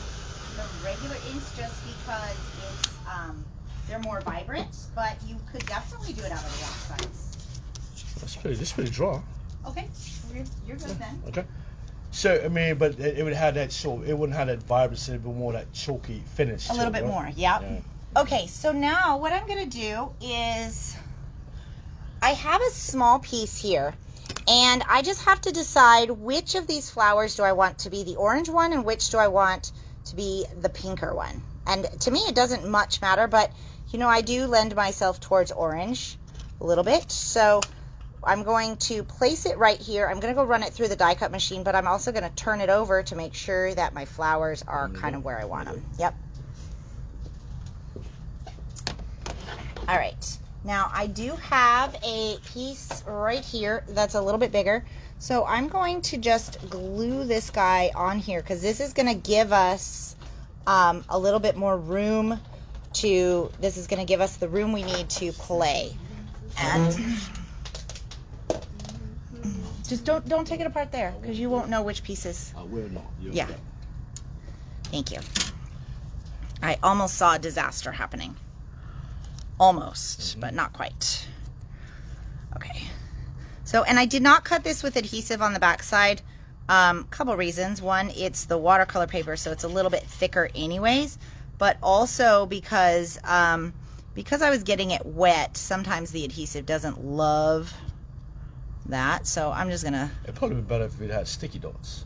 regular inks just because it's, they're more vibrant, but you could definitely do it out of the oxides. This is pretty dry. Okay, you're good then. Okay. So I mean, but it would have that sort. It wouldn't have that vibrancy, but more that chalky finish. A little bit more, yeah. Okay, so now what I'm gonna do is, I have a small piece here, and I just have to decide which of these flowers do I want to be the orange one and which do I want to be the pinker one. And to me, it doesn't much matter, but you know, I do lend myself towards orange a little bit. So I'm going to place it right here. I'm going to go run it through the die cut machine, but I'm also going to turn it over to make sure that my flowers are kind of where I want them. Yep. All right. Now I do have a piece right here that's a little bit bigger. So I'm going to just glue this guy on here because this is going to give us a little bit more room this is going to give us the room we need to play. And Just don't take it apart there, because you won't know which pieces. I will not. Yeah. Thank you. I almost saw a disaster happening. Almost, but not quite. Okay. So, and I did not cut this with adhesive on the back side. Couple reasons. One, it's the watercolor paper, so it's a little bit thicker anyways. But also because I was getting it wet, sometimes the adhesive doesn't love that. So I'm just gonna. It'd probably be better if it had sticky dots.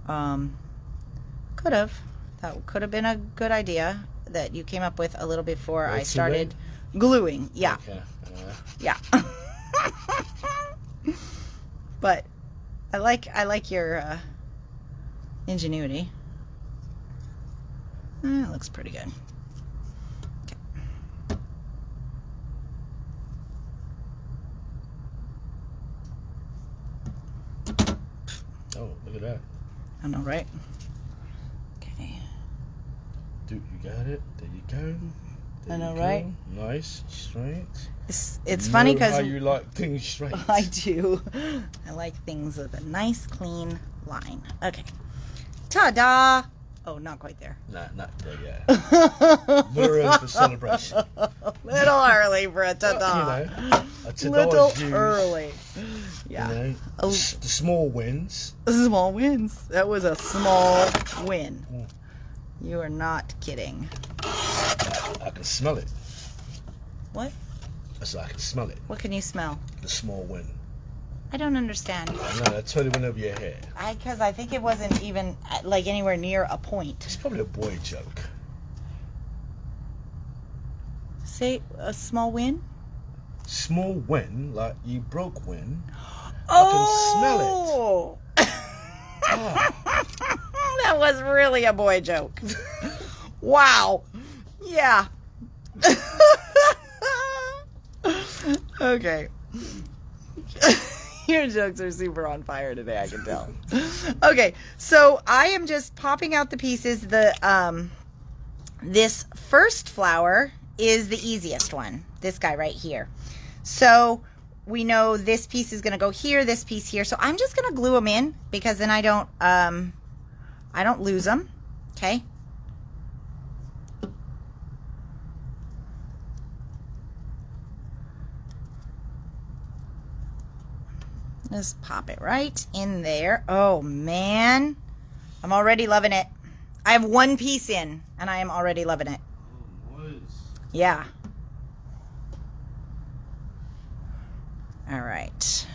Could have. That could have been a good idea that you came up with a little before I started gluing. Yeah. Okay. Yeah. But I like your ingenuity. It looks pretty good. Okay. Oh, look at that. I know, right? Okay. Dude, you got it. There you go. There I know, you right? go. Nice, straight. It's funny because how you like things straight. I do. I like things with a nice, clean line. Okay. Ta-da! Oh, not quite there. Nah, not there yet. We're in for celebration. Little early for a ta-da. You know, a ta-da's Little used, early. Yeah. You know, the small wins. Small wins. That was a small win. Mm. You are not kidding. I can smell it. What? I said I can smell it. What can you smell? The small win. I don't understand. I know, that totally went over your head. Because I think it wasn't even like anywhere near a point. It's probably a boy joke. Say a small win? Small win, like you broke win. Oh! I can smell it. Oh. That was really a boy joke. Wow. Yeah. Okay. Your jokes are super on fire today, I can tell. Okay, so I am just popping out the pieces. This first flower is the easiest one. This guy right here. So we know this piece is going to go here, this piece here. So I'm just going to glue them in because then I don't lose them. Okay. Just pop it right in there. Oh man, I'm already loving it. I have one piece in and I am already loving it. Oh, nice. Yeah. All right.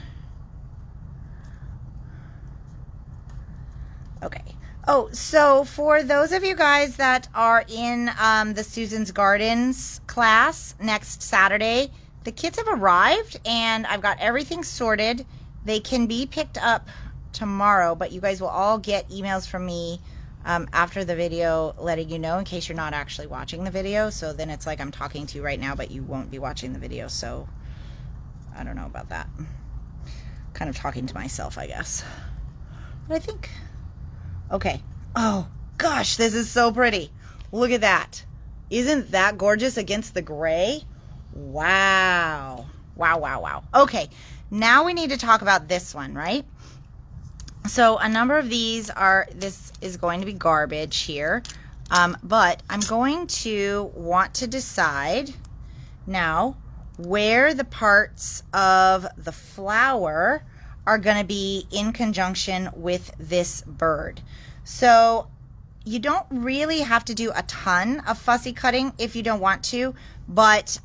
Okay. Oh, so for those of you guys that are in the Susan's Gardens class next Saturday, the kits have arrived and I've got everything sorted. They can be picked up tomorrow, but you guys will all get emails from me after the video letting you know in case you're not actually watching the video. So then it's like I'm talking to you right now, but you won't be watching the video. So I don't know about that. Kind of talking to myself, I guess. But I think, okay. Oh gosh, this is so pretty. Look at that. Isn't that gorgeous against the gray? Wow. Wow, wow, wow. Okay. Now we need to talk about this one, right? So a number of these this is going to be garbage here. But I'm going to want to decide now where the parts of the flower are going to be in conjunction with this bird. So you don't really have to do a ton of fussy cutting if you don't want to, but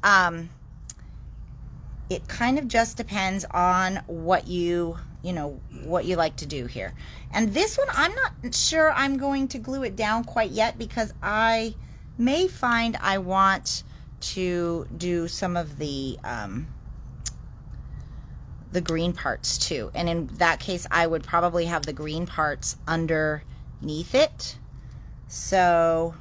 it kind of just depends on what what you like to do here. And this one, I'm not sure I'm going to glue it down quite yet because I may find I want to do some of the green parts too. And in that case, I would probably have the green parts underneath it. So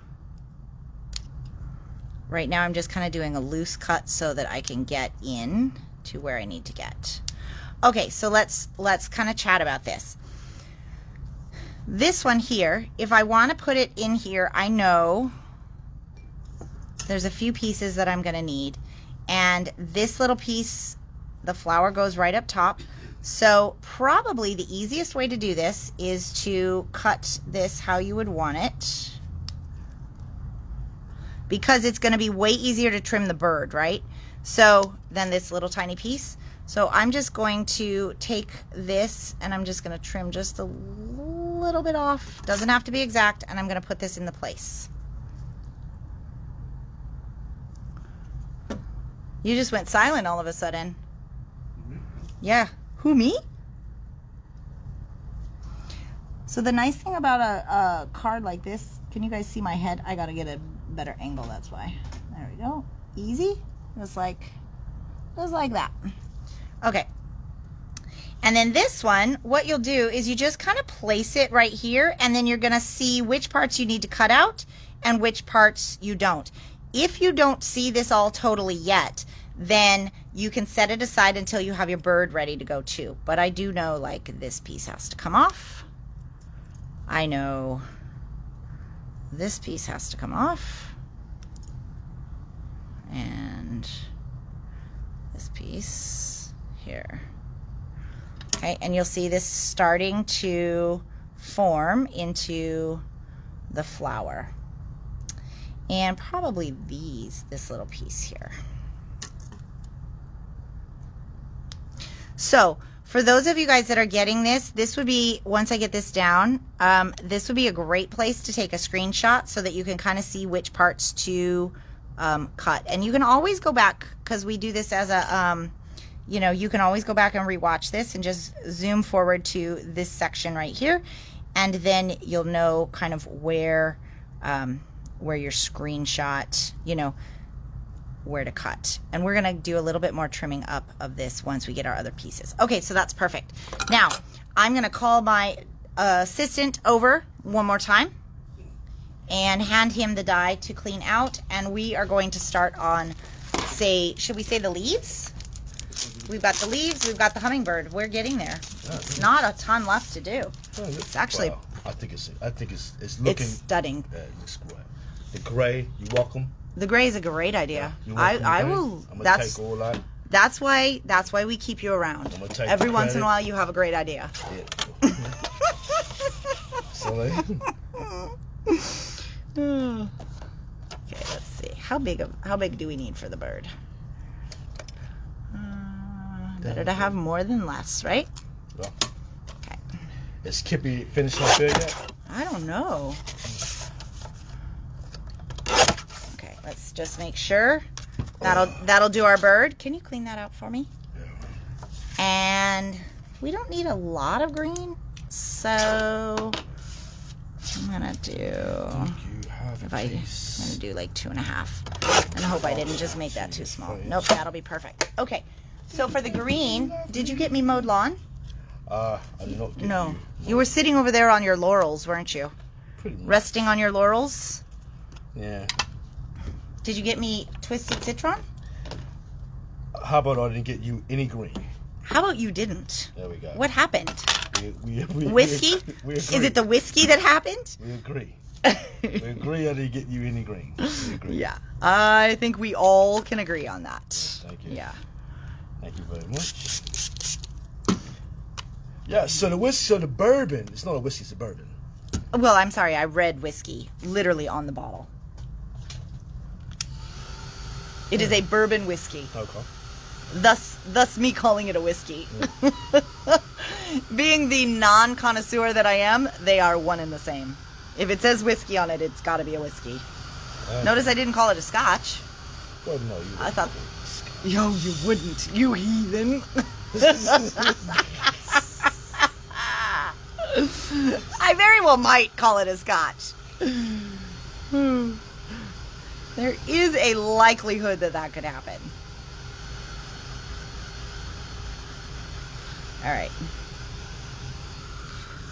right now I'm just kind of doing a loose cut so that I can get in to where I need to get. Okay, so let's kind of chat about this. This one here, if I want to put it in here, I know there's a few pieces that I'm going to need. And this little piece, the flower goes right up top. So probably the easiest way to do this is to cut this how you would want it, because it's going to be way easier to trim the bird, right? So then this little tiny piece. So I'm just going to take this and I'm just going to trim just a little bit off. Doesn't have to be exact. And I'm going to put this in the place. You just went silent all of a sudden. Yeah. Who, me? So the nice thing about a card like this, can you guys see my head? I got to get a better angle, that's why. There we go. Easy. Just like that. Okay. And then this one, what you'll do is you just kind of place it right here, and then you're going to see which parts you need to cut out and which parts you don't. If you don't see this all totally yet, then you can set it aside until you have your bird ready to go too. But I do know, like, this piece has to come off. I know this piece has to come off. And this piece here. Okay, and you'll see this starting to form into the flower. And probably this little piece here. So for those of you guys that are getting this would be, once I get this down, this would be a great place to take a screenshot so that you can kind of see which parts to cut. And you can always go back, because we do this as a, you know, you can always go back and rewatch this and just zoom forward to this section right here. And then you'll know kind of where your screenshot, you know, where to cut. And we're gonna do a little bit more trimming up of this once we get our other pieces. Okay, so that's perfect. Now, I'm gonna call my assistant over one more time and hand him the die to clean out, and we are going to start on, should we say the leaves? We've got the leaves, we've got the hummingbird. We're getting there. It's not a ton left to do. It's actually, well, I think it's looking, it's stunning. it looks great. The gray, you welcome. The gray is a great idea. Yeah, I will. I'm gonna take all that. That's why we keep you around. Every once in a while, you have a great idea. Yeah. So, okay, let's see. How big do we need for the bird? Better to have more than less, right? Yeah. Okay. Is Kippy finished up there yet? I don't know. Okay, let's just make sure. That'll do our bird. Can you clean that out for me? Yeah. And we don't need a lot of green, so I'm gonna do. I'm gonna do like 2.5, and I hope I didn't just make that too small. Nope, that'll be perfect. Okay, so for the green, did you get me Mowed Lawn? I did not get No, you were sitting over there on your laurels, weren't you? Pretty much. Resting on your laurels. Yeah. Did you get me Twisted Citron? How about I didn't get you any green? How about you didn't? There we go. What happened? We Whiskey? we Is it the whiskey that happened? We agree. We agree I didn't get you any green. We agree. Yeah, I think we all can agree on that. Thank you. Yeah. Thank you very much. Yeah, so the bourbon, it's not a whiskey, it's a bourbon. Well, I'm sorry, I read whiskey literally on the bottle. It is a bourbon whiskey. Okay. Thus me calling it a whiskey. Being the non-connoisseur that I am, they are one and the same. If it says whiskey on it, it's got to be a whiskey. Notice I didn't call it a scotch. Well, no, you I thought, yo, you wouldn't, you heathen. I very well might call it a scotch. There is a likelihood that could happen. All right.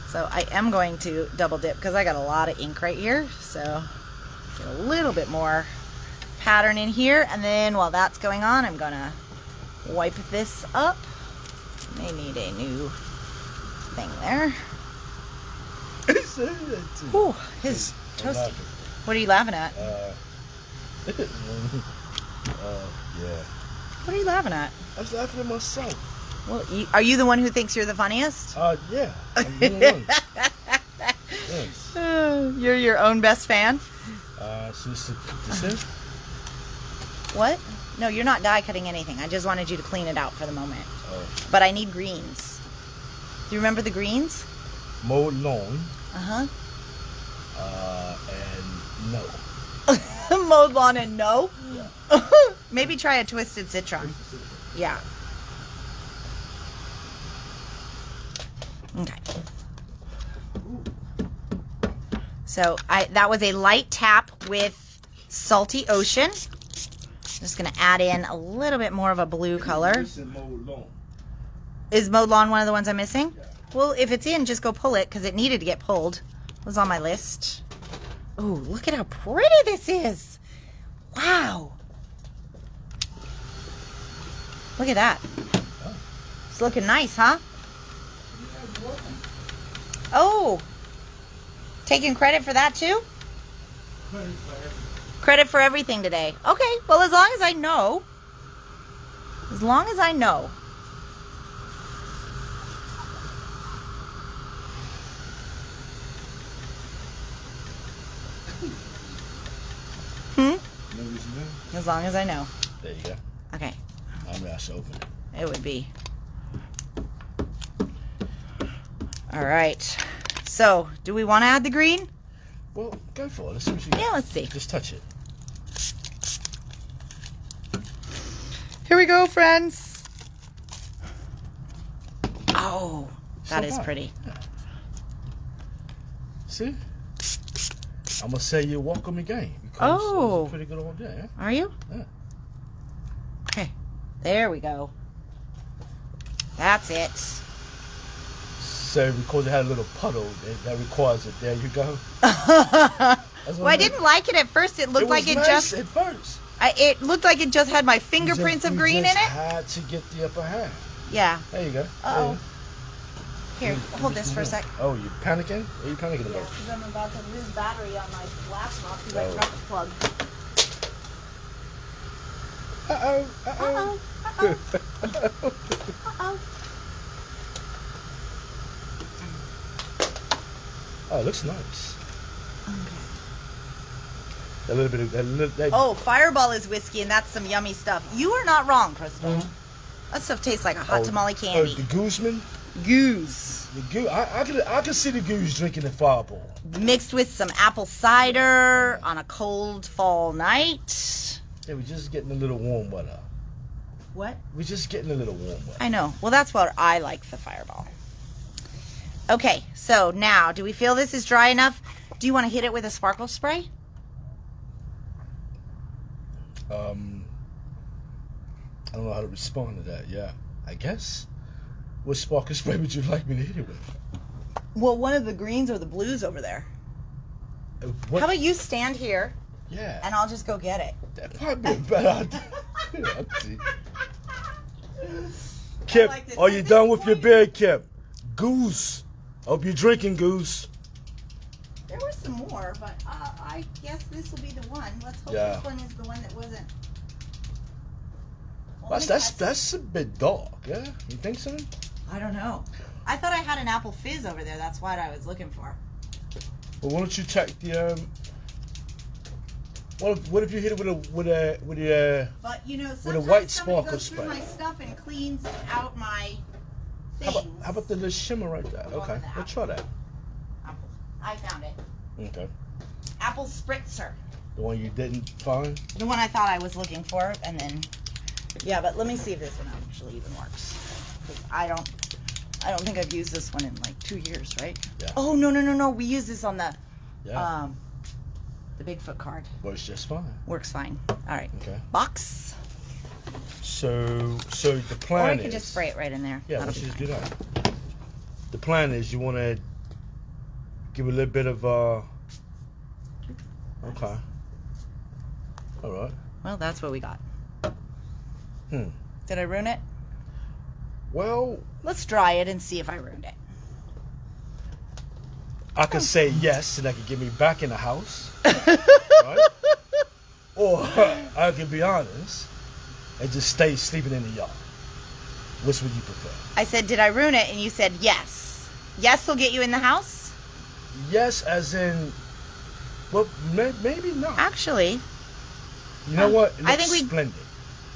So I am going to double dip because I got a lot of ink right here. So get a little bit more pattern in here. And then while that's going on, I'm going to wipe this up. May need a new thing there. Ooh, his toasty. What are you laughing at? Yeah. What are you laughing at? I was laughing at myself. Well, are you the one who thinks you're the funniest? Yeah. I'm the one. Yes. You're your own best fan? So this is? What? No, you're not die cutting anything. I just wanted you to clean it out for the moment. Oh. But I need greens. Do you remember the greens? Mowed Lawn. Uh-huh. And no. Mowed lawn and no? Yeah. Maybe try a twisted citron. Yeah. Okay. So that was a light tap with Salty Ocean. Just gonna add in a little bit more of a blue color. Is Mowed Lawn one of the ones I'm missing? Yeah. Well, if it's in, just go pull it because it needed to get pulled. It was on my list. Oh, look at how pretty this is. Wow. Look at that. It's looking nice, huh? Oh. Taking credit for that too? Credit for everything today. Okay, well, as long as I know. As long as I know. As long as I know. There you go. Okay. I'm going to open it. It would be. All right. So, do we want to add the green? Well, go for it. Let's see what you got. Yeah, let's see. Just touch it. Here we go, friends. Oh, that is pretty. Yeah. See? I'm going to say you're welcome again. Oh. Pretty good all day, yeah? Are you? Yeah. Okay. There we go. That's it. So because it had a little puddle, that requires it. There you go. Well, I didn't like it at first. It looked like it nice just. at first. It looked like it just had my fingerprints of green in it. Had to get the upper hand. Yeah. There you go. Uh-oh. Here, hold this for a sec. Oh, you panicking? What are you panicking Yeah, about? because I'm about to lose battery on my laptop because I Oh. dropped the plug. Uh-oh. Uh-oh. Uh-oh. Uh-oh. Oh, it looks nice. Okay. A little bit of that. Oh, Fireball is whiskey, and that's some yummy stuff. You are not wrong, Crystal. Mhm. That stuff tastes like a hot tamale Oh, candy. the gooseman. Goose. The goose. I can see the goose drinking the Fireball. Mixed with some apple cider on a cold fall night. Yeah, we're just getting a little warm weather. What? We're just getting a little warm weather. I know. Well, that's what I like, the Fireball. Okay, so now, do we feel this is dry enough? Do you want to hit it with a sparkle spray? I don't know how to respond to that. Yeah, I guess. What sparkle spray would you like me to hit it with? Well, one of the greens or the blues over there. What? How about you stand here, Yeah. and I'll just go get it. That might be a better idea. Let's see. Kip, like this. are you done with your beer, Kip? Goose. Hope you're drinking, Goose. There were some more, but I guess this will be the one. Let's hope Yeah. this one is the one that wasn't. Well, That's a bit dark, yeah? You think so? I don't know. I thought I had an apple fizz over there. That's what I was looking for. Well, why don't you check the What if you hit it with a But you know, a sometimes white somebody sparkle goes through spray. my stuff and cleans out my things. how about the little shimmer right there? The one Okay, with the we'll try that. Apple. I found it. Okay. Apple spritzer. The one you didn't find? The one I thought I was looking for, and then yeah. But let me see if this one actually even works. 'Cause I don't think I've used this one in like 2 years, right? Yeah. Oh no! We used this on the Yeah. the Bigfoot card. Works just fine. Works fine. All right. Okay. Box. So the plan Or I is. could just spray it right in there. Yeah, That'll let's be just fine. do that. The plan is you want to give a little bit of Okay. All right. Well, that's what we got. Hmm. Did I ruin it? Well, Let's dry it and see if I ruined it. I could say yes, and that could get me back in the house. Right? Or I could be honest and just stay sleeping in the yard. Which would you prefer? I said, did I ruin it? And you said yes. Yes will get you in the house? Yes, as in, well, maybe not. Actually, You know what? It I looks think we- splendid.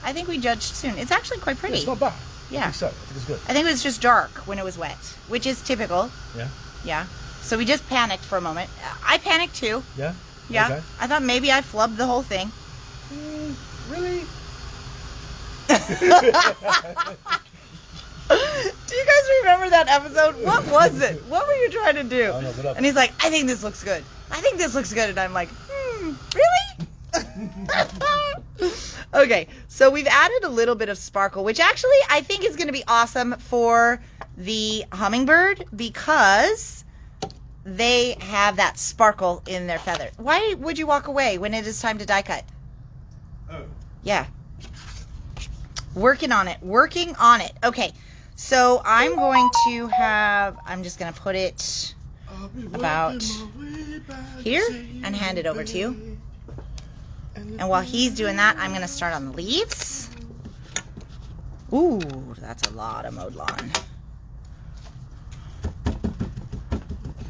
I think we judged soon. It's actually quite pretty. It's not bad. Yeah. I think so. I think it's good. I think it was just dark when it was wet, which is typical. Yeah. Yeah. So we just panicked for a moment. I panicked too. Yeah. Yeah. Okay. I thought maybe I flubbed the whole thing. Really? Do you guys remember that episode? What was it? What were you trying to do? I don't know, what up? And he's like, I think this looks good. I think this looks good. And I'm like, really? Okay, so we've added a little bit of sparkle, which actually I think is going to be awesome for the hummingbird because they have that sparkle in their feather. Why would you walk away when it is time to die cut? Oh. Yeah. Working on it. Working on it. Okay, so I'm going to have, I'm just going to put it about here and hand it over to you. And while he's doing that, I'm going to start on the leaves. Ooh, that's a lot of mowed lawn.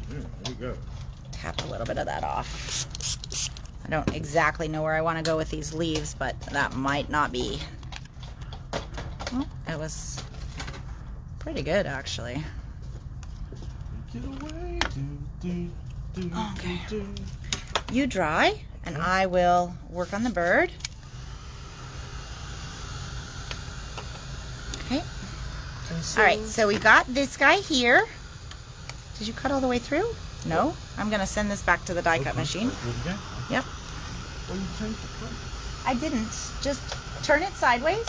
There you go. Tap a little bit of that off. I don't exactly know where I want to go with these leaves, but that might not be. Well, it was pretty good, actually. Get away. Okay. You dry, and I will work on the bird. Okay. All right, so we got this guy here. Did you cut all the way through? No? I'm going to send this back to the die cut machine. Yep. Well, you changed the color. I didn't. Just turn it sideways.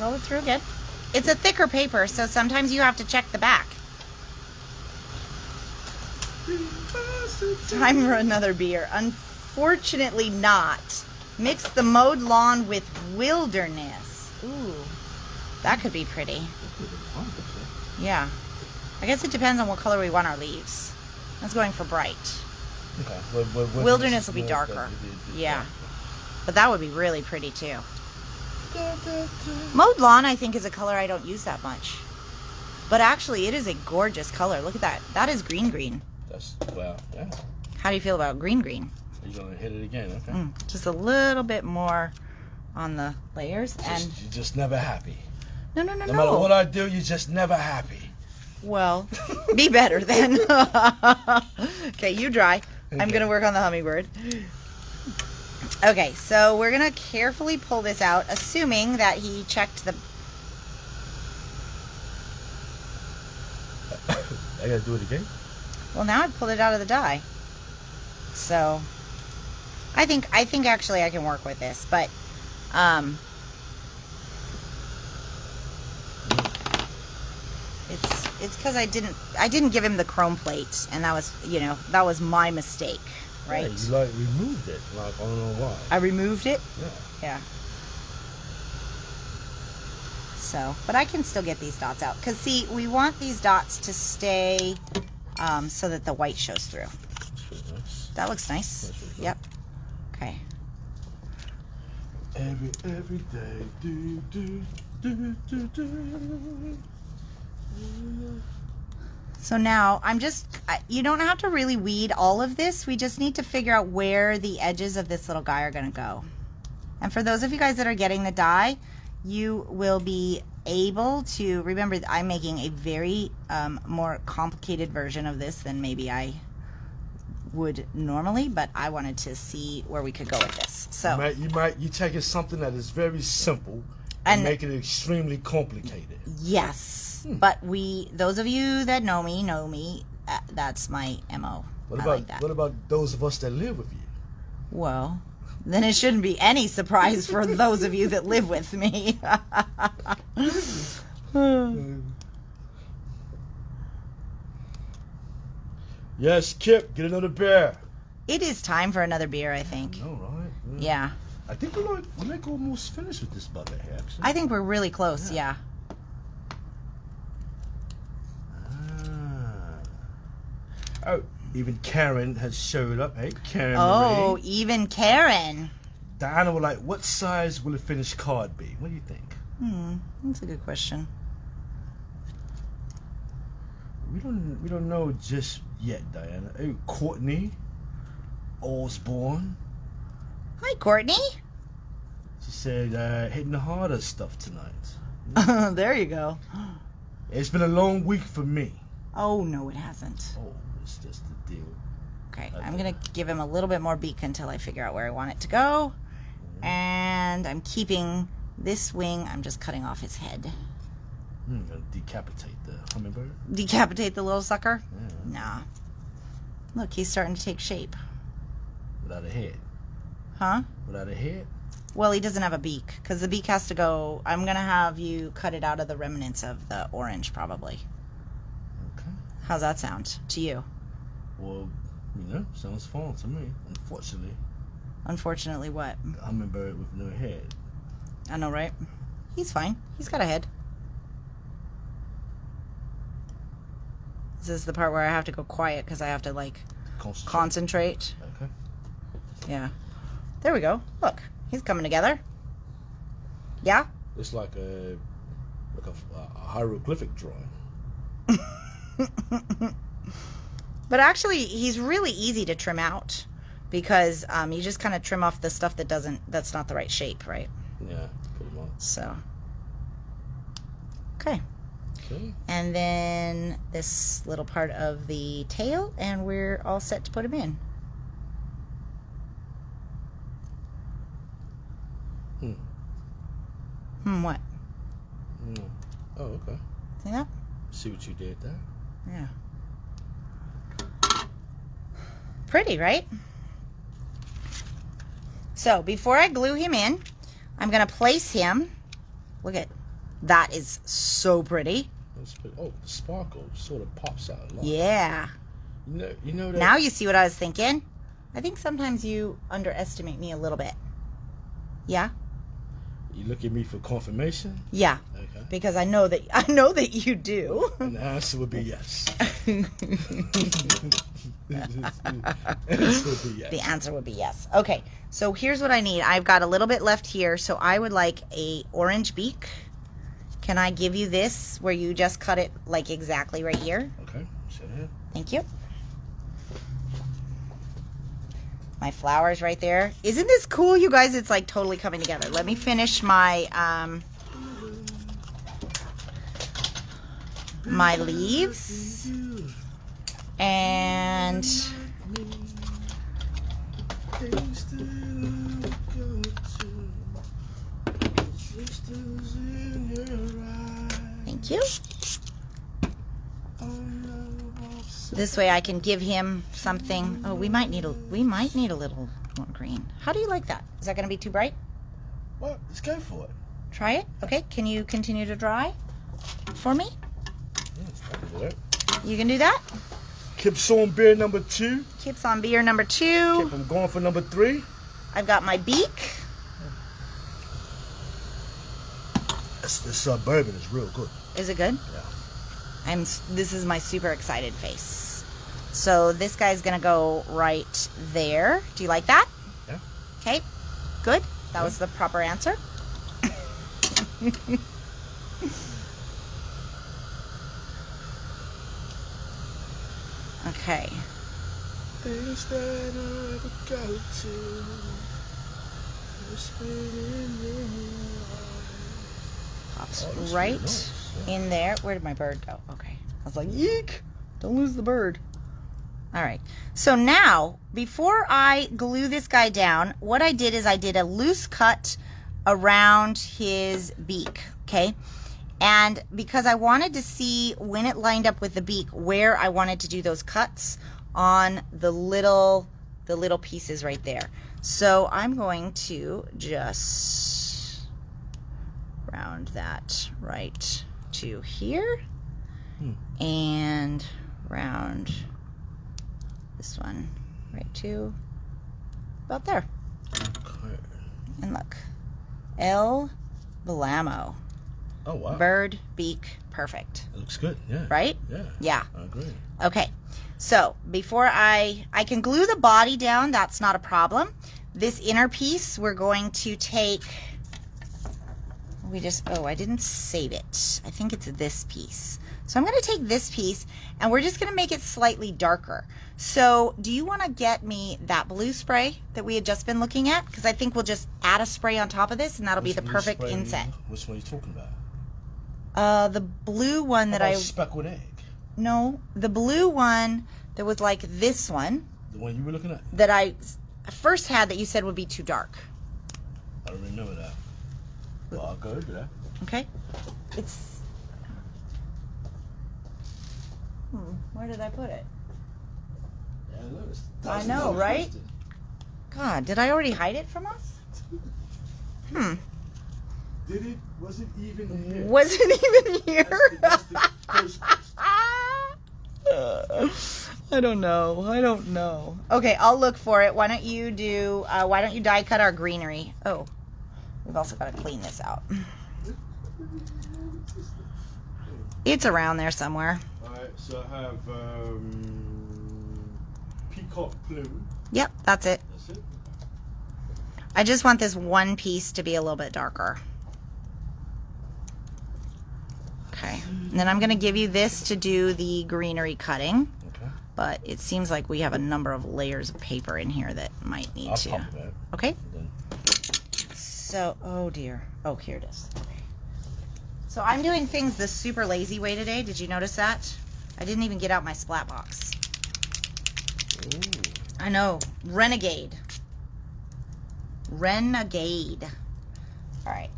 Roll it through again. It's a thicker paper, so sometimes you have to check the back. Time for another beer. Unfortunately not. Mix the mowed lawn with wilderness. Ooh. That could be pretty. Yeah. I guess it depends on what color we want our leaves. That's going for bright. Okay. Wilderness will be darker. Yeah. But that would be really pretty too. Mowed lawn, I think, is a color I don't use that much. But actually, it is a gorgeous color. Look at that. That is green. That's, well, yeah. How do you feel about green? You're going to hit it again, okay. Just a little bit more on the layers. And You're just never happy. No. No matter what I do, you're just never happy. Well, be better then. Okay, you dry. I'm Okay. going to work on the hummingbird. Okay, so we're going to carefully pull this out, assuming that he checked the... I got to do it again? Well, now I pulled it out of the die. So, I think actually I can work with this, but, it's because I didn't give him the chrome plate, and that was, that was my mistake, right? Yeah, you removed it, I don't know why. I removed it? Yeah. Yeah. So, but I can still get these dots out. Because, see, we want these dots to stay so that the white shows through. That's really nice. That looks nice. That's really Yep. Okay. Every day, do. So now, you don't have to really weed all of this. We just need to figure out where the edges of this little guy are going to go. And for those of you guys that are getting the die, you will be able to, remember I'm making a very more complicated version of this than maybe I would normally, but I wanted to see where we could go with this. So you taking something that is very simple and make it extremely complicated. Yes, but those of you that know me, that's my MO. What about those of us that live with you? Well, then it shouldn't be any surprise for those of you that live with me. Yes, Kip, get another beer. It is time for another beer, I think. All right. Yeah. I think we might almost finish with this bucket here, actually. I think we're really close, yeah. Oh, even Karen has showed up. Hey, Karen Oh, Marie. even Karen. Diana was like, what size will a finished card be? What do you think? That's a good question. We don't know just yet, Diana. Hey, Courtney Osborne. Hi, Courtney. She said hitting the harder stuff tonight. There you go. It's been a long week for me. Oh, no, it hasn't. Oh, it's just the deal. Okay, I'm going to give him a little bit more beak until I figure out where I want it to go. And I'm keeping this wing. I'm just cutting off his head. I'm going to decapitate the hummingbird. Decapitate the little sucker? Yeah. Nah. Look, he's starting to take shape. Without a head. Huh? Without a head? Well, he doesn't have a beak, because the beak has to go... I'm going to have you cut it out of the remnants of the orange, probably. Okay. How's that sound to you? Well, sounds fun to me, unfortunately. Unfortunately, what? A hummingbird with no head. I know, right? He's fine. He's got a head. This is the part where I have to go quiet, because I have to, like, concentrate. Okay. Yeah. There we go. Look. He's coming together. Yeah? It's like a hieroglyphic drawing. But actually, he's really easy to trim out, because you just kind of trim off the stuff that's not the right shape, right? Yeah, pretty much. So, okay. Okay. And then this little part of the tail, and we're all set to put him in. What? No. Oh, okay. See that? See what you did there? Yeah. Pretty, right? So, before I glue him in, I'm going to place him. Look at that. Is so pretty. Oh, the sparkle sort of pops out a lot. Yeah. You know that. Now you see what I was thinking? I think sometimes you underestimate me a little bit. Yeah? You look at me for confirmation? Yeah. Okay. Because I know that you do. And the answer would be yes. The answer would be yes. Okay, so here's what I need. I've got a little bit left here, so I would like a orange beak. Can I give you this where you just cut it like exactly right here? Okay, sit here. Thank you. My flowers right there. Isn't this cool, you guys? It's like totally coming together. Let me finish my my leaves. And thank you. This way I can give him something. Oh, we might need a little more green. How do you like that? Is that going to be too bright? Well, let's go for it. Try it. Okay. Can you continue to dry for me? Yes, I can do that. You can do that? Keeps on beer number 2. Keeps on beer number 2. I'm going for number 3. I've got my beak. This bourbon is real good. Is it good? Yeah. This is my super excited face. So this guy's gonna go right there. Do you like that? Yeah. Okay. Good. That was the proper answer. Okay. Things that I ever go to. Pops Oh, right really nice. Yeah. in there. Where did my bird go? Okay. I was like, eek! Don't lose the bird. All right. So now, before I glue this guy down, what I did is I did a loose cut around his beak, okay? And because I wanted to see when it lined up with the beak, where I wanted to do those cuts on the little pieces right there. So I'm going to just round that right to here and round this one right to about there. Okay. And look, El Blamo. Oh, wow. Bird, beak, perfect. It looks good, yeah. Right? Yeah. Yeah. I agree. Okay, so before I can glue the body down, that's not a problem. This inner piece, we're going to take, I didn't save it. I think it's this piece. So I'm going to take this piece and we're just going to make it slightly darker. So do you want to get me that blue spray that we had just been looking at? Because I think we'll just add a spray on top of this and that'll be the perfect inset. Which one are you talking about? The blue one that speckled egg? No, the blue one that was like this one. The one you were looking at? That I first had that you said would be too dark. I don't remember that. Well, I'll go over that. Okay. It's... where did I put it? Yeah, look, I know, right? Twisted. God, did I already hide it from us? Did it? Was it even here? Was it even here? That's the first question. I don't know. Okay, I'll look for it. Why don't you die cut our greenery? Oh, we've also got to clean this out. It's around there somewhere. Alright, so I have peacock plume. Yep, that's it. That's it. I just want this one piece to be a little bit darker. Okay, and then I'm going to give you this to do the greenery cutting. Okay. But it seems like we have a number of layers of paper in here that might need to. Pop that. Okay. So, oh dear. Oh, here it is. Okay. So I'm doing things the super lazy way today. Did you notice that? I didn't even get out my splat box. Ooh. I know. Renegade. Renegade. All right.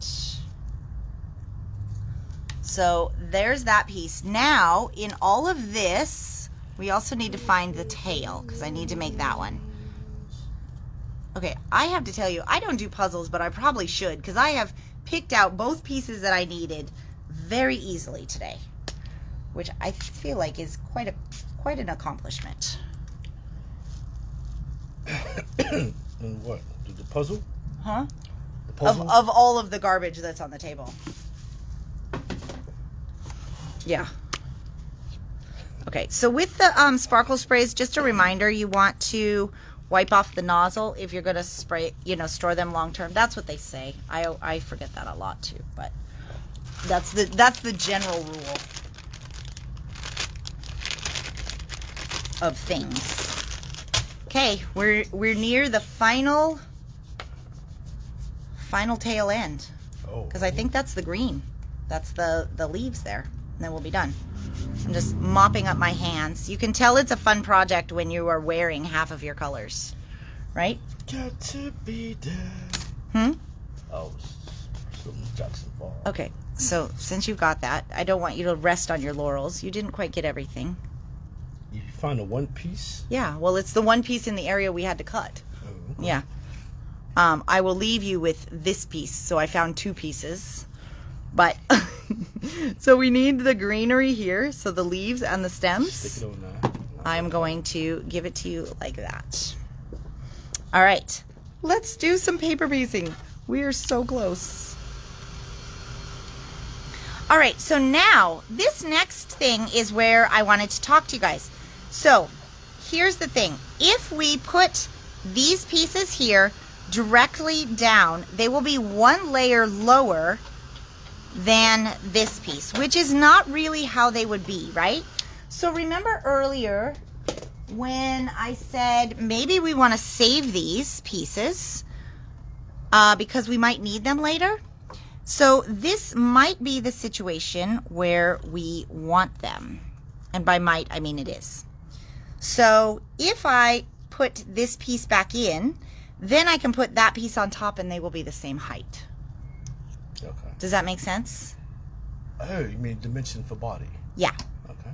So there's that piece. Now, in all of this, we also need to find the tail because I need to make that one. Okay, I have to tell you, I don't do puzzles, but I probably should because I have picked out both pieces that I needed very easily today, which I feel like is quite an accomplishment. And what? The puzzle? Huh? The puzzle? Of all of the garbage that's on the table. Yeah. Okay, so with the sparkle sprays, just a reminder, you want to wipe off the nozzle if you're going to spray, store them long term. That's what they say. I forget that a lot too, but that's the general rule of things. Okay, we're near the final tail end. Oh. Because I think that's the green. That's the leaves there. And then we'll be done. I'm just mopping up my hands. You can tell it's a fun project when you are wearing half of your colors, right? Got to be there. Oh, Jackson Falls. Okay, so since you've got that, I don't want you to rest on your laurels. You didn't quite get everything. You find a one piece? Yeah, well, it's the one piece in the area we had to cut. Oh, okay. Yeah. I will leave you with this piece. So I found two pieces. But, so we need the greenery here, so the leaves and the stems. Stick it on there. I'm going to give it to you like that. All right, let's do some paper piecing. We are so close. All right, so now this next thing is where I wanted to talk to you guys. So here's the thing. If we put these pieces here directly down, they will be one layer lower than this piece, which is not really how they would be, right? So remember earlier when I said maybe we want to save these pieces because we might need them later. So this might be the situation where we want them. And by might, I mean it is. So if I put this piece back in, then I can put that piece on top and they will be the same height. Okay. Does that make sense? Oh, you mean dimension for body? Yeah. Okay.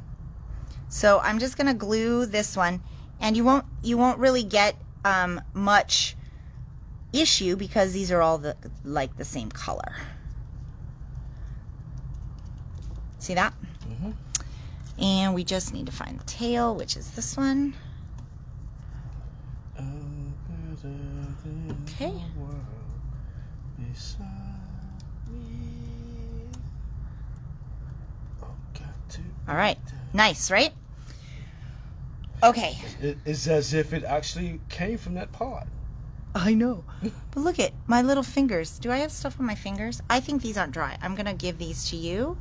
So I'm just gonna glue this one, and you won't really get much issue because these are all the same color. See that? Mm-hmm. And we just need to find the tail, which is this one. Okay. All right. Nice, right? Okay. It's as if it actually came from that pot. I know. But look at my little fingers. Do I have stuff on my fingers? I think these aren't dry. I'm going to give these to you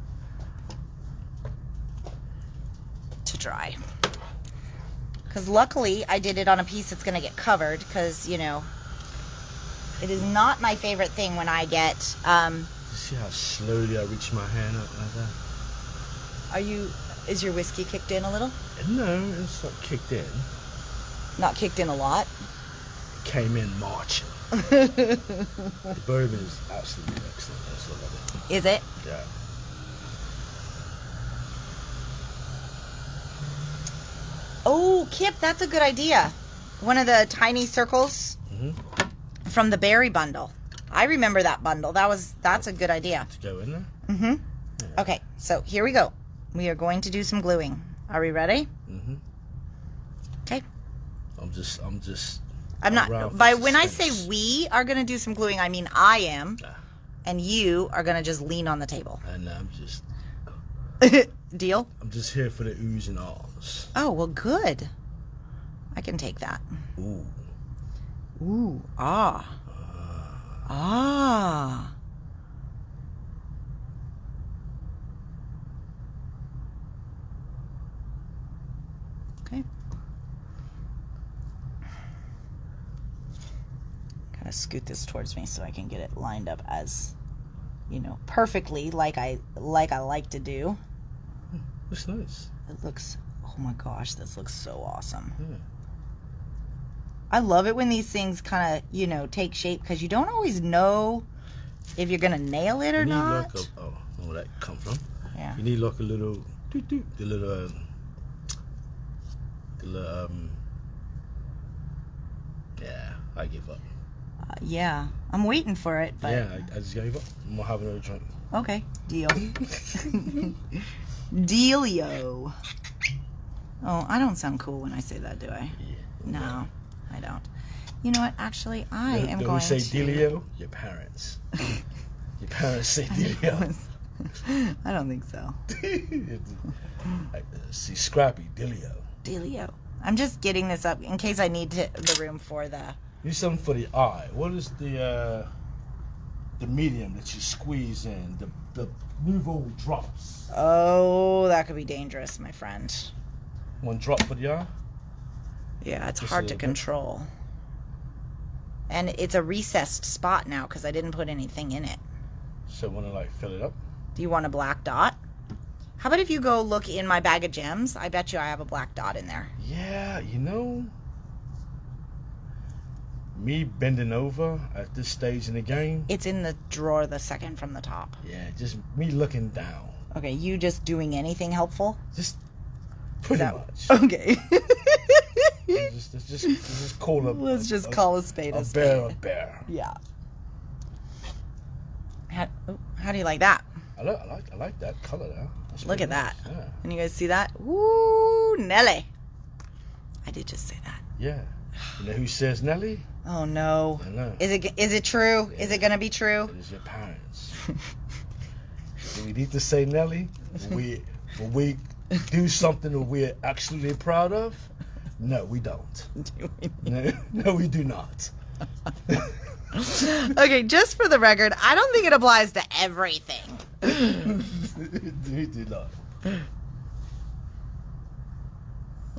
to dry. Because luckily I did it on a piece that's going to get covered because, you know, it is not my favorite thing when I get... See how slowly I reach my hand up like that? Is your whiskey kicked in a little? No, it's not kicked in. Not kicked in a lot? It came in marching. The bourbon is absolutely excellent. That's what I love it. Is it? Yeah. Oh, Kip, that's a good idea. One of the tiny circles from the berry bundle. I remember that bundle. That's a good idea. To go in there? Mm-hmm. Yeah. Okay, so here we go. We are going to do some gluing. Are we ready? Mm-hmm. Okay. I'm not, by when I say we are going to do some gluing, I mean I am. And you are going to just lean on the table. And I'm just... Deal? I'm just here for the oohs and ahs. Oh, well, good. I can take that. Ooh. Ooh. Ah. Ah. Okay. Kind of scoot this towards me so I can get it lined up as, you know, perfectly like I like to do. Looks nice. It looks, oh my gosh, this looks so awesome. Yeah. I love it when these things kind of, you know, take shape because you don't always know if you're going to nail it or not. Like where that come from? Yeah. You need like a little, yeah, I give up. Yeah, I'm waiting for it, but... Yeah, I just gave up. I'm going to have another drink. Okay, deal. Dealio. Oh, I don't sound cool when I say that, do I? Yeah. No, I don't. You know what? Actually, I am going to... Don't say dealio? Your parents. Your parents say dealio. I don't think so. See, Scrappy, dealio. Dealio. I'm just getting this up in case I need the room for the... Need something for the eye. What is the medium that you squeeze in? The Nuvo drops. Oh, that could be dangerous, my friend. One drop for the eye? Yeah, it's hard to control. And it's a recessed spot now because I didn't put anything in it. So want to like fill it up? Do you want a black dot? How about if you go look in my bag of gems? I bet you I have a black dot in there. Yeah, you know, me bending over at this stage in the game. It's in the drawer the second from the top. Yeah, just me looking down. Okay, you just doing anything helpful? Just pretty much. Okay. Let's just call Let's just call a spade a spade. A bear. Yeah. How do you like that? I like that color now. Look at that. Yeah. Can you guys see that? Ooh, Nelly. I did just say that. Yeah. You know who says Nelly? Oh no. I know. Is it true? Yeah. Is it gonna be true? It is your parents. Do we need to say Nelly? Will we do something that we're absolutely proud of? No, we don't. No, we do not. Okay, just for the record, I don't think it applies to everything. We do not.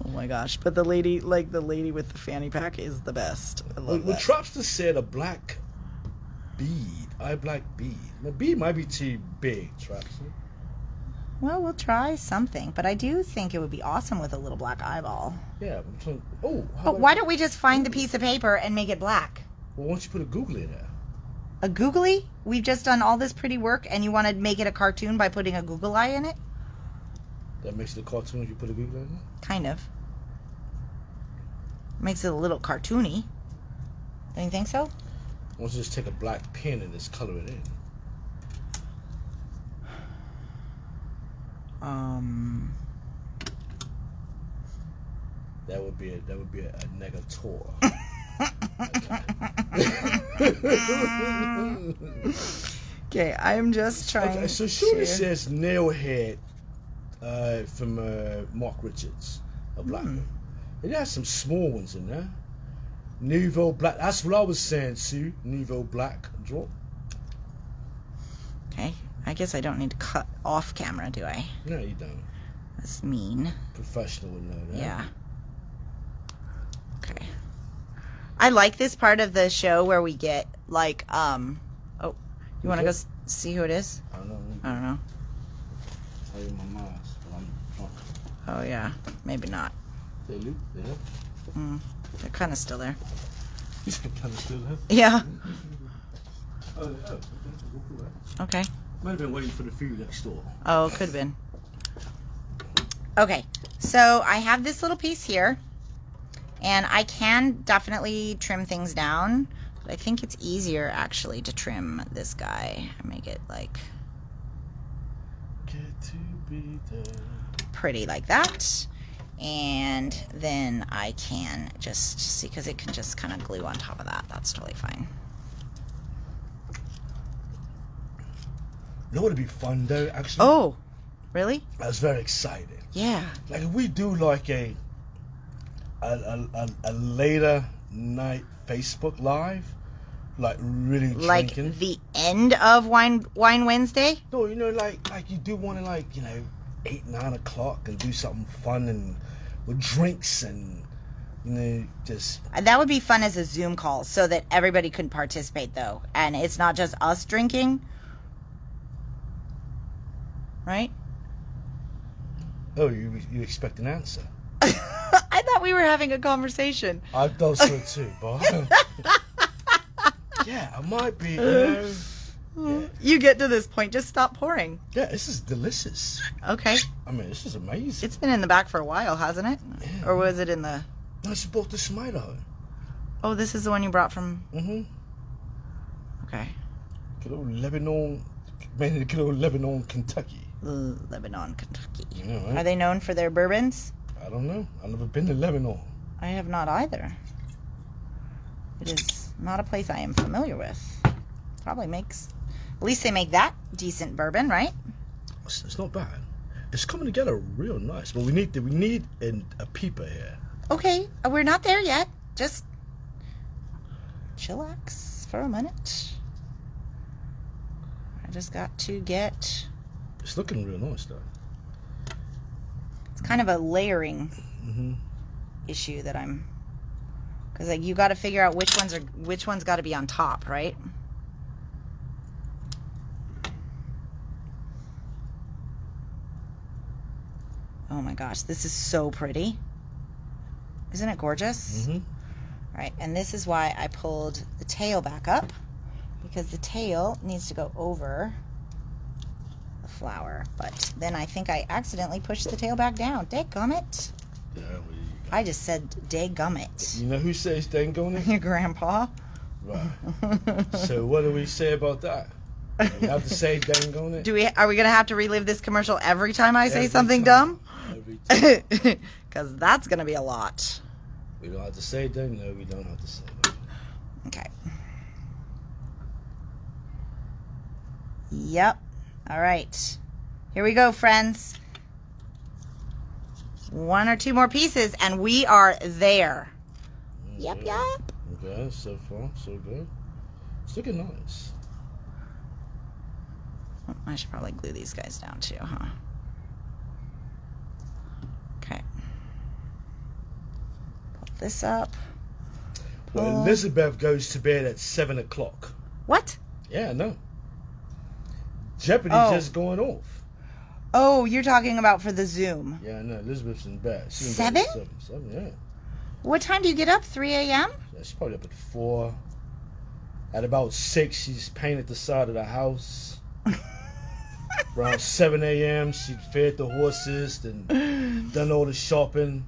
Oh my gosh, but the lady with the fanny pack is the best. I love that. Tropster said a black bead. Black bead. The bead might be too big, Tropster. Well, we'll try something, but I do think it would be awesome with a little black eyeball. Yeah, I'm trying. But why don't we just find the piece of paper and make it black? Well, why don't you put a googly in there? A googly? We've just done all this pretty work, and you want to make it a cartoon by putting a Google eye in it? That makes it a cartoon if you put a googly in there? Kind of. Makes it a little cartoony. Don't you think so? Why don't you just take a black pen and just color it in? That would be a negator. Okay, I'm just trying. Okay, so Shorty says Nailhead from Mark Richards, a black one. It has some small ones in there. Nuvo black. That's what I was saying, Sue. Nuvo black drop. Okay. I guess I don't need to cut off camera, do I? No, you don't. That's mean. Professional would know that. Yeah. Okay. I like this part of the show where we get like oh, you want to go see who it is? I don't know. I don't know. Tell you my mask, but I'm drunk. Oh yeah, maybe not. They loop there. They're kind of still there. He's kind of still there. Yeah. Oh. Okay. Might have been waiting for the food next door. Oh, could have been. Okay, so I have this little piece here, and I can definitely trim things down, but I think it's easier actually to trim this guy and make it like Get to be there. pretty like that. And then I can just see, because it can just kind of glue on top of that. That's totally fine. You know what would be fun though, actually? Oh, really? I was very excited. Yeah. Like if we do like a later night Facebook Live, like really Like drinking. the end of Wine Wednesday? No, you know, like you do want to 8, 9 o'clock and do something fun and with drinks and just. That would be fun as a Zoom call so that everybody could participate though. And it's not just us drinking. Right? Oh, you expect an answer? I thought we were having a conversation. I thought so too, but yeah, I might be. Yeah. You get to this point, just stop pouring. Yeah, this is delicious. Okay. I mean, this is amazing. It's been in the back for a while, hasn't it? Yeah. Or was it in the... No, it's bought this from Idaho. Oh, this is the one you brought from... Mm-hmm. Okay. Good old Lebanon, man, good old Lebanon, Kentucky. Lebanon, Kentucky. Yeah, right? Are they known for their bourbons? I don't know. I've never been to Lebanon. I have not either. It is not a place I am familiar with. Probably makes... At least they make that decent bourbon, right? It's not bad. It's coming together real nice. But we need a peeper here. Okay, we're not there yet. Just chillax for a minute. I just got to get... It's looking real nice though. It's kind of a layering issue that I'm... Because like you got to figure out which one's got to be on top, right? Oh my gosh, this is so pretty. Isn't it gorgeous? Mm-hmm. All right, and this is why I pulled the tail back up, because the tail needs to go over the flower. But then I think I accidentally pushed the tail back down. Dadgummit. Yeah, I just said dadgummit. you know who says dang on it? Your grandpa. Right. So what do we say about that? We have to say dang on it? Are we gonna have to relive this commercial every time I say Every something time. Every time. dumb? Because that's gonna be a lot. We don't have to say dang. No, we don't have to say that. Okay. Yep. All right. Here we go, friends. 1 or 2 more pieces, and we are there. Yep, yep. Okay, so far, so good. It's looking nice. Oh, I should probably glue these guys down too, huh? Okay. Pull this up. Well, Elizabeth goes to bed at 7 o'clock. What? Yeah, no. Jeopardy's just going off. Oh, you're talking about for the Zoom. Yeah, no, Elizabeth's in bed. She's in 7? bed at 7, yeah. What time do you get up? 3 a.m.? Yeah, she's probably up at 4. At about 6, she's painted the side of the house. Around 7 a.m., she fed the horses and done all the shopping.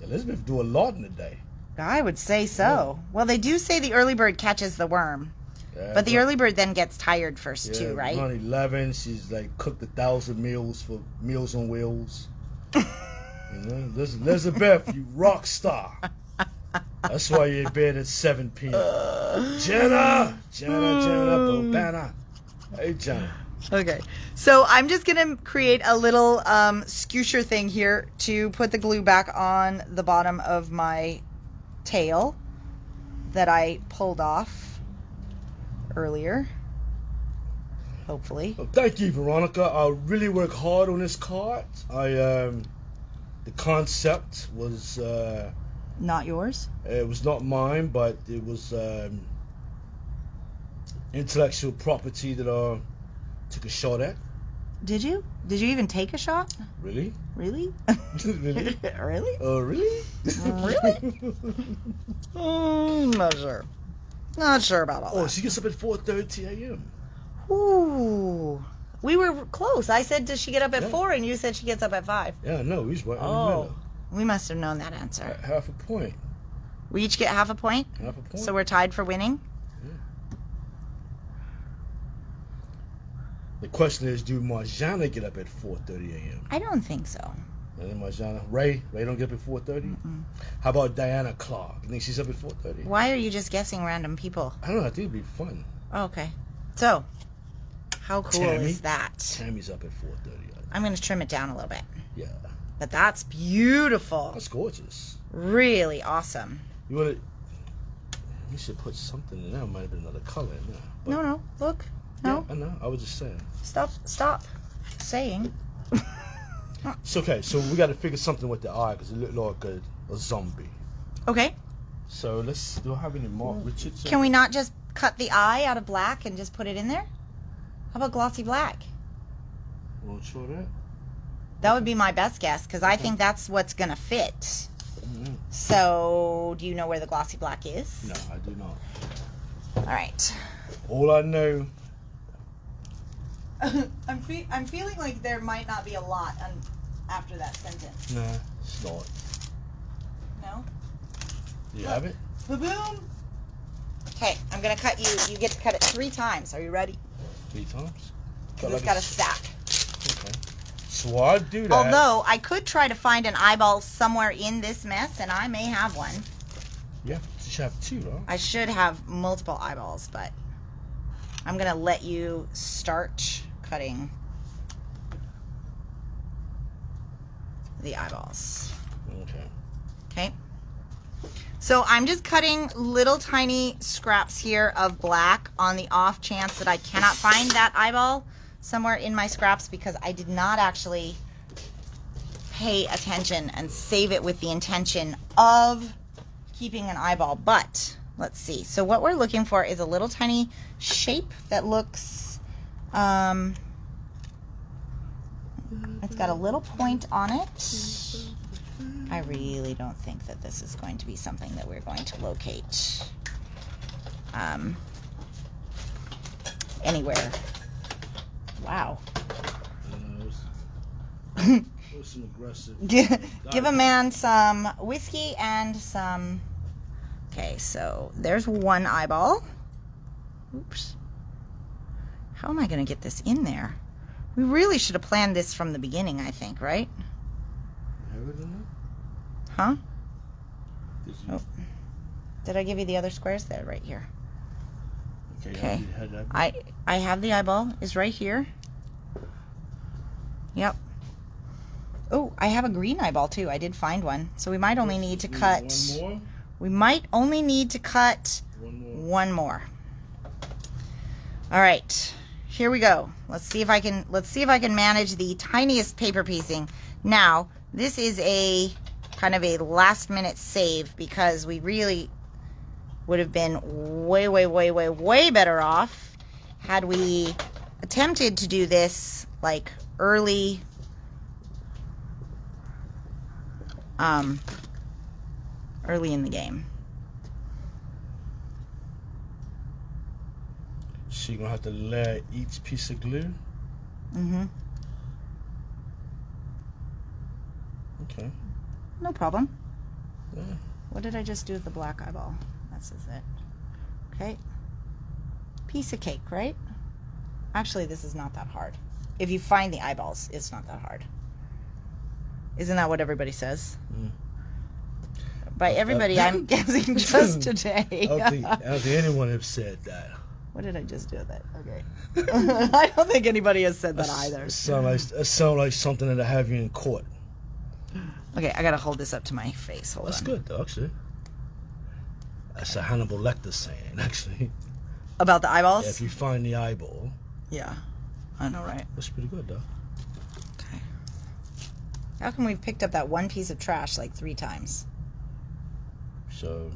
Elizabeth do a lot in the day. I would say so. Well, they do say the early bird catches the worm. Yeah, But the early bird then gets tired first yeah, too, right? Around 11, she's like cooked 1,000 meals for Meals on Wheels. You know, Elizabeth, you rock star. That's why you're in bed at 7 p.m. Jenna, Bobana. Hey, Jenna. Okay, so I'm just gonna create a little scoosher thing here to put the glue back on the bottom of my tail. that I pulled off earlier. Hopefully. Well, thank you, Veronica. I really worked hard on this card. The concept was Not yours? it was not mine, but it was intellectual property that I took a shot at. Did you? Did you even take a shot? Really? Really? Really? Really? Oh, really? Really? Not sure. Not sure about all Oh, that. she gets up at 4:30 a.m. Ooh. We were close. I said, does she get up at Yeah. 4? And you said she gets up at 5. Yeah, no, he's right in the Oh. middle. We must have known that answer. Half a point. We each get half a point? Half a point. So we're tied for winning? The question is, do Marjana get up at 4:30 a.m.? I don't think so. And then Marjana, Ray don't get up at 4:30. How about Diana Clark? You think she's up at 4:30? Why are you just guessing random people? I don't know. I think it'd be fun. Oh, okay. So, how cool Tammy? is that? Tammy's up at 4:30. I'm going to trim it down a little bit. Yeah, But that's beautiful. that's gorgeous. Really awesome. You want to? You should put something in there. Might have been another color in there. But- No, look. No, Yeah, I know. I was just saying. stop saying. It's okay. So we got to figure something with the eye because it looked like a zombie. Okay. So let's. Do I have any Mark Richards? Can we not just cut the eye out of black and just put it in there? How about glossy black? Want to show that? That would be my best guess because I think that's what's going to fit. Mm-hmm. So, do you know where the glossy black is? No, I do not. All right. All I know. I'm feeling like there might not be a lot after that sentence. Nah, it's not. No? Do you have it? Ba-boom! Okay, I'm going to cut you. You get to cut it 3 times. Are you ready? 3 times? Because it's got a stack. Okay. So while I do that. Although, I could try to find an eyeball somewhere in this mess, and I may have one. Yeah, you should have 2, right? I should have multiple eyeballs, but I'm going to let you start cutting the eyeballs. Okay. Okay. So I'm just cutting little tiny scraps here of black on the off chance that I cannot find that eyeball somewhere in my scraps because I did not actually pay attention and save it with the intention of keeping an eyeball. But let's see. So what we're looking for is a little tiny shape that looks, it's got a little point on it. I really don't think that this is going to be something that we're going to locate anywhere. Wow. It was some aggressive. Give a man some whiskey and some... Okay, so there's one eyeball. Oops. How am I going to get this in there? We really should have planned this from the beginning, I think, right? Have it in there? Huh? Did you? Oh. Did I give you the other squares? They're right here. Okay. You had that. I have the eyeball. Is right here. Yep. Oh, I have a green eyeball too. I did find one. So we might only need to cut... One more? We might only need to cut one more. All right. Here we go. Let's see if I can manage the tiniest paper piecing. Now, this is a kind of a last minute save because we really would have been way better off had we attempted to do this like early in the game. So you're gonna have to layer each piece of glue. Mm-hmm. Okay. No problem. Yeah. What did I just do with the black eyeball? This is it. Okay. Piece of cake, right? Actually, this is not that hard. If you find the eyeballs, it's not that hard. Isn't that what everybody says? Mm. By everybody, I'm guessing just today. I don't think anyone has said that. What did I just do with it? Okay. I don't think anybody has said that either. It sounds like something that'll have you in court. Okay, I gotta hold this up to my face. Hold That's on. good, though, actually. That's a Hannibal Lecter saying, actually. About the eyeballs? Yeah, if you find the eyeball. Yeah. I know, right? That's pretty good, though. Okay. How come we've picked up that one piece of trash like 3 times? So.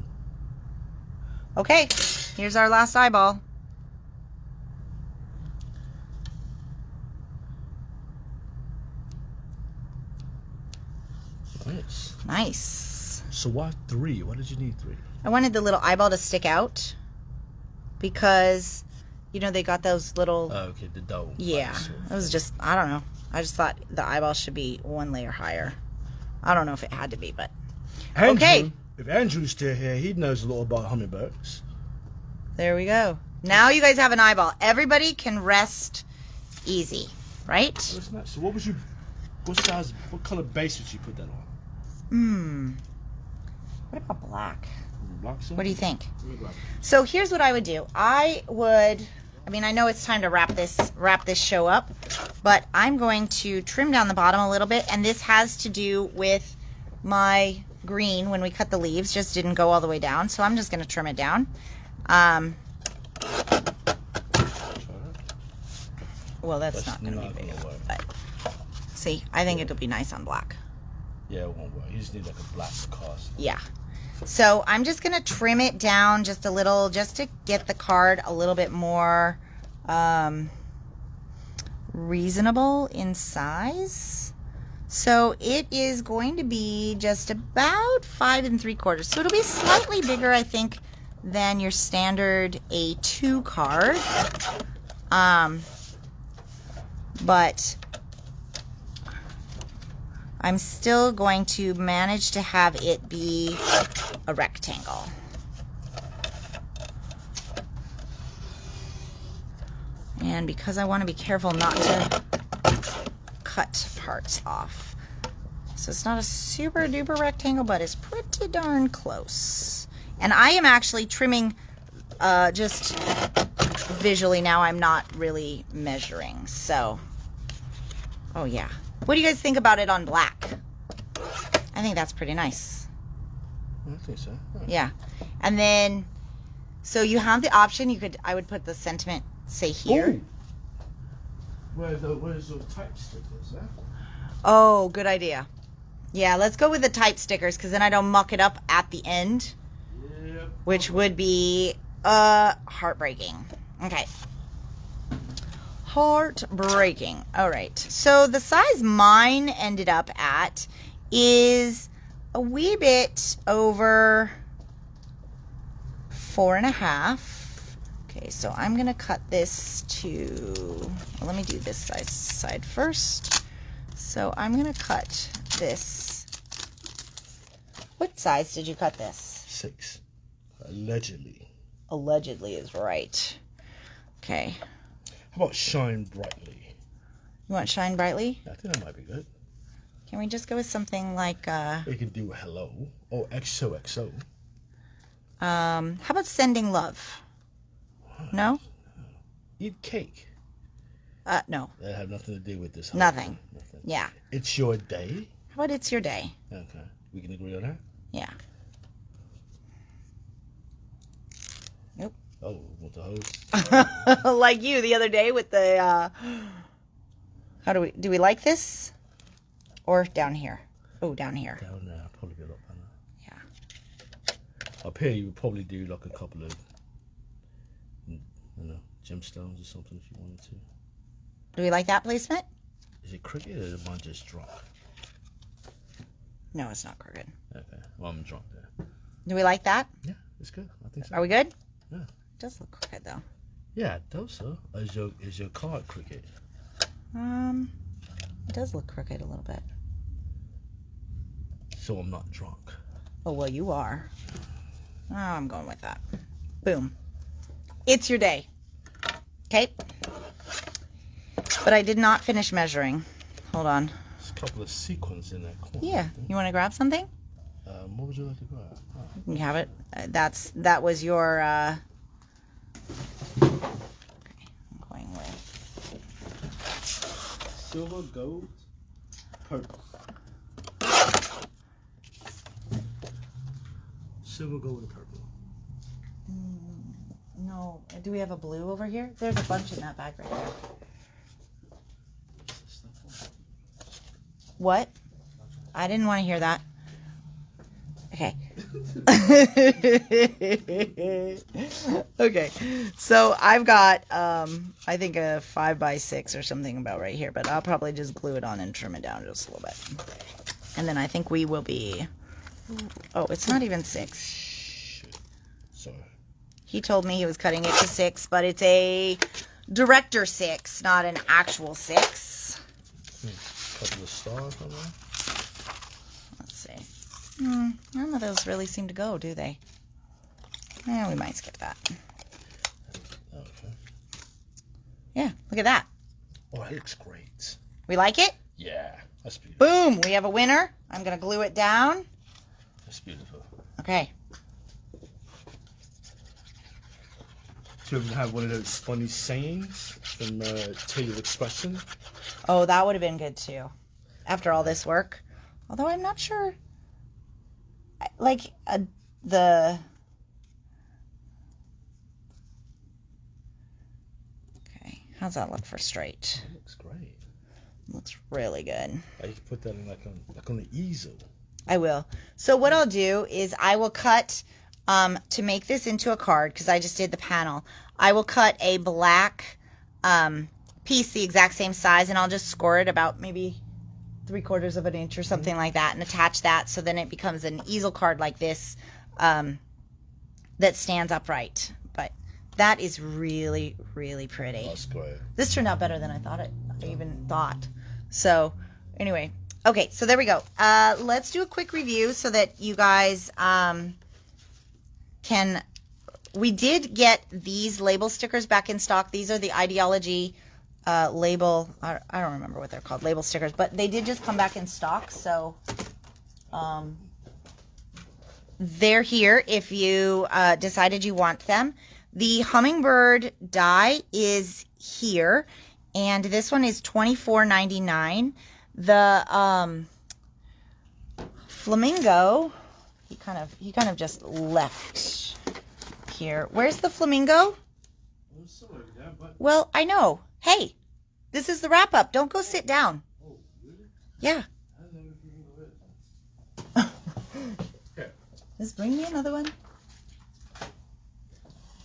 Okay. Here's our last eyeball. Nice. Nice. So why 3? Why did you need 3? I wanted the little eyeball to stick out because, you know, they got those little... Oh, okay, the dome. Yeah. It was just, I don't know. I just thought the eyeball should be 1 layer higher. I don't know if it had to be, but... Andrew, okay. If Andrew's still here, he knows a lot about hummingbirds. There we go. Now you guys have an eyeball. Everybody can rest easy, right? That's nice. So what what color base would you put that on? What about black? Black, What do you think? So here's what I would do. I mean, I know it's time to wrap this show up, but I'm going to trim down the bottom a little bit, and this has to do with my green when we cut the leaves. Just didn't go all the way down, so I'm just going to trim it down. Well, that's not going to be big enough, but see, I think it'll be nice on black. Yeah, it won't work. You just need like a black cast. Yeah. So I'm just going to trim it down just a little, just to get the card a little bit more reasonable in size. So it is going to be just about 5 3/4. So it'll be slightly bigger, I think, than your standard A2 card. But I'm still going to manage to have it be a rectangle. And because I want to be careful not to cut parts off. So it's not a super duper rectangle, but it's pretty darn close. And I am actually trimming just visually now. I'm not really measuring. So, oh yeah. What do you guys think about it on black? I think that's pretty nice. I think so. Yeah. And then, so you have the option. I would put the sentiment, say here. Ooh. Where's those type stickers, huh? Oh, good idea. Yeah, let's go with the type stickers because then I don't muck it up at the end. Yep. Which would be heartbreaking. Okay. Heartbreaking. All right. So the size mine ended up at is a wee bit over 4.5. Okay, so I'm going to cut this to, well, let me do this side first. So I'm going to cut this. What size did you cut this? 6. Allegedly. Allegedly is right. Okay. How about shine brightly? You want shine brightly? I think that might be good. Can we just go with something like You can do hello or XOXO. how about sending love? No? Eat cake. No. That have nothing to do with this. Nothing. Yeah. It's your day. How about it's your day? Okay. We can agree on that? Yeah. Nope. Oh, with the hose? Like you the other day with the how do we like this? Or down here? Oh, down here. Down there. Probably be a lot better. Yeah. Up here, you would probably do like a couple of, gemstones or something if you wanted to. Do we like that placement? Is it crooked or is mine just drunk? No, it's not crooked. Okay. Well, I'm drunk there. Do we like that? Yeah, it's good. I think so. Are we good? Yeah. It does look crooked though. Yeah, it does, sir. Is your card crooked? It does look crooked a little bit. So I'm not drunk. Oh, well, you are. Oh, I'm going with that. Boom. It's your day. Okay. But I did not finish measuring. Hold on. There's a couple of sequins in that corner. Yeah. You want to grab something? What would you like to grab? Oh. You can have it. That was your, okay. I'm going with Silver, gold, purple. Silver, gold, and purple. No. Do we have a blue over here? There's a bunch in that bag right there. What? I didn't want to hear that. Okay. Okay. So I've got, I think a 5x6 or something about right here, but I'll probably just glue it on and trim it down just a little bit. And then I think we will be, oh, it's not even 6. Sorry. He told me he was cutting it to 6, but it's a director 6, not an actual 6. Couple of stars on there. Let's see. None of those really seem to go, do they? Yeah, we might skip that. Okay. Yeah, look at that. Oh, it looks great. We like it? Yeah, that's beautiful. Boom, we have a winner. I'm going to glue it down. That's beautiful. Okay. Do you ever have one of those funny sayings from Tale of Expression? Oh, that would have been good too. After all this work. Although I'm not sure. Like, the... Okay, how's that look for straight? It looks great. Looks really good. I can put that in like on an easel. I will. So what I'll do is I will cut, to make this into a card, because I just did the panel, I will cut a black piece the exact same size, and I'll just score it about maybe 3/4 of an inch or something like that, and attach that, so then it becomes an easel card like this, that stands upright. But that is really, really pretty. That's great. This turned out better than I even thought. So anyway, okay, so there we go. Let's do a quick review so that you guys can... We did get these label stickers back in stock. These are the Ideology label... I don't remember what they're called, label stickers, but they did just come back in stock, so they're here if you decided you want them. The Hummingbird die is here, and this one is $24.99. The Flamingo, he kind of just left here. Where's the Flamingo? Well, I know. Hey, this is the wrap up. Don't go sit down. Oh, really? Yeah. I don't know if you know it. Just bring me another one.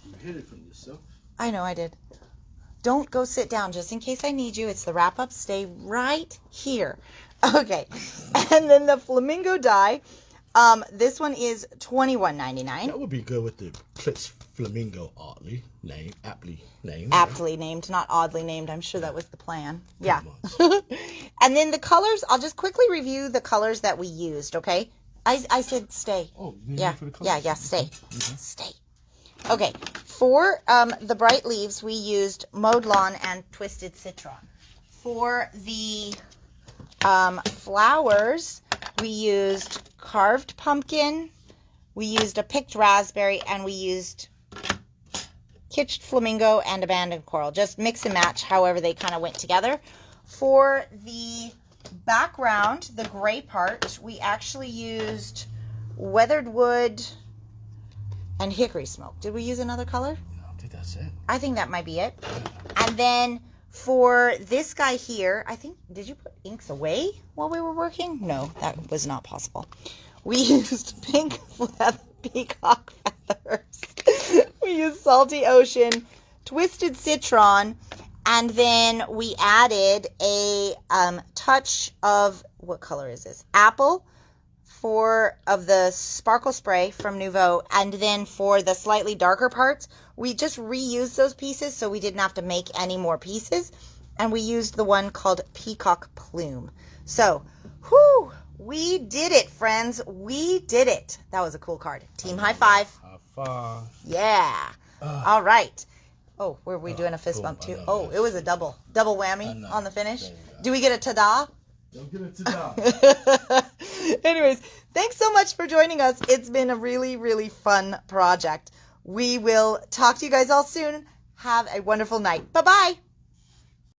You hid it from yourself. I know I did. Don't go sit down just in case I need you. It's the wrap up. Stay right here. Okay. And then the Flamingo die. This one is $21.99. That would be good with the Kitsch Flamingo aptly named. Aptly named, not oddly named. I'm sure that was the plan. Yeah. Much. And then the colors, I'll just quickly review the colors that we used, okay? I said stay. Oh, you yeah. for the colors? Yeah, stay. Mm-hmm. Stay. Okay. For the bright leaves, we used Mowed Lawn and Twisted Citron. For the flowers, we used Carved Pumpkin, we used a Picked Raspberry, and we used Kitsch Flamingo and Abandoned Coral. Just mix and match however they kind of went together. For the background, the gray part, we actually used Weathered Wood and Hickory Smoke. Did we use another color? No, I think that's it. I think that might be it. And then for this guy here, I think, did you put inks away while we were working? No, that was not possible. We used Peacock Feathers. We used Salty Ocean, Twisted Citron, and then we added a touch of, what color is this? Apple of the sparkle spray from Nuvo, and then for the slightly darker parts, we just reused those pieces so we didn't have to make any more pieces, and we used the one called Peacock Plume. So, whew, we did it, friends. We did it. That was a cool card. Team high five. High five. Yeah. All right. Oh, were we doing a fist bump too? Oh, it was a double whammy on the finish. Do we get a ta-da? Don't get it to Anyways, thanks so much for joining us. It's been a really, really fun project. We will talk to you guys all soon. Have a wonderful night. Bye-bye.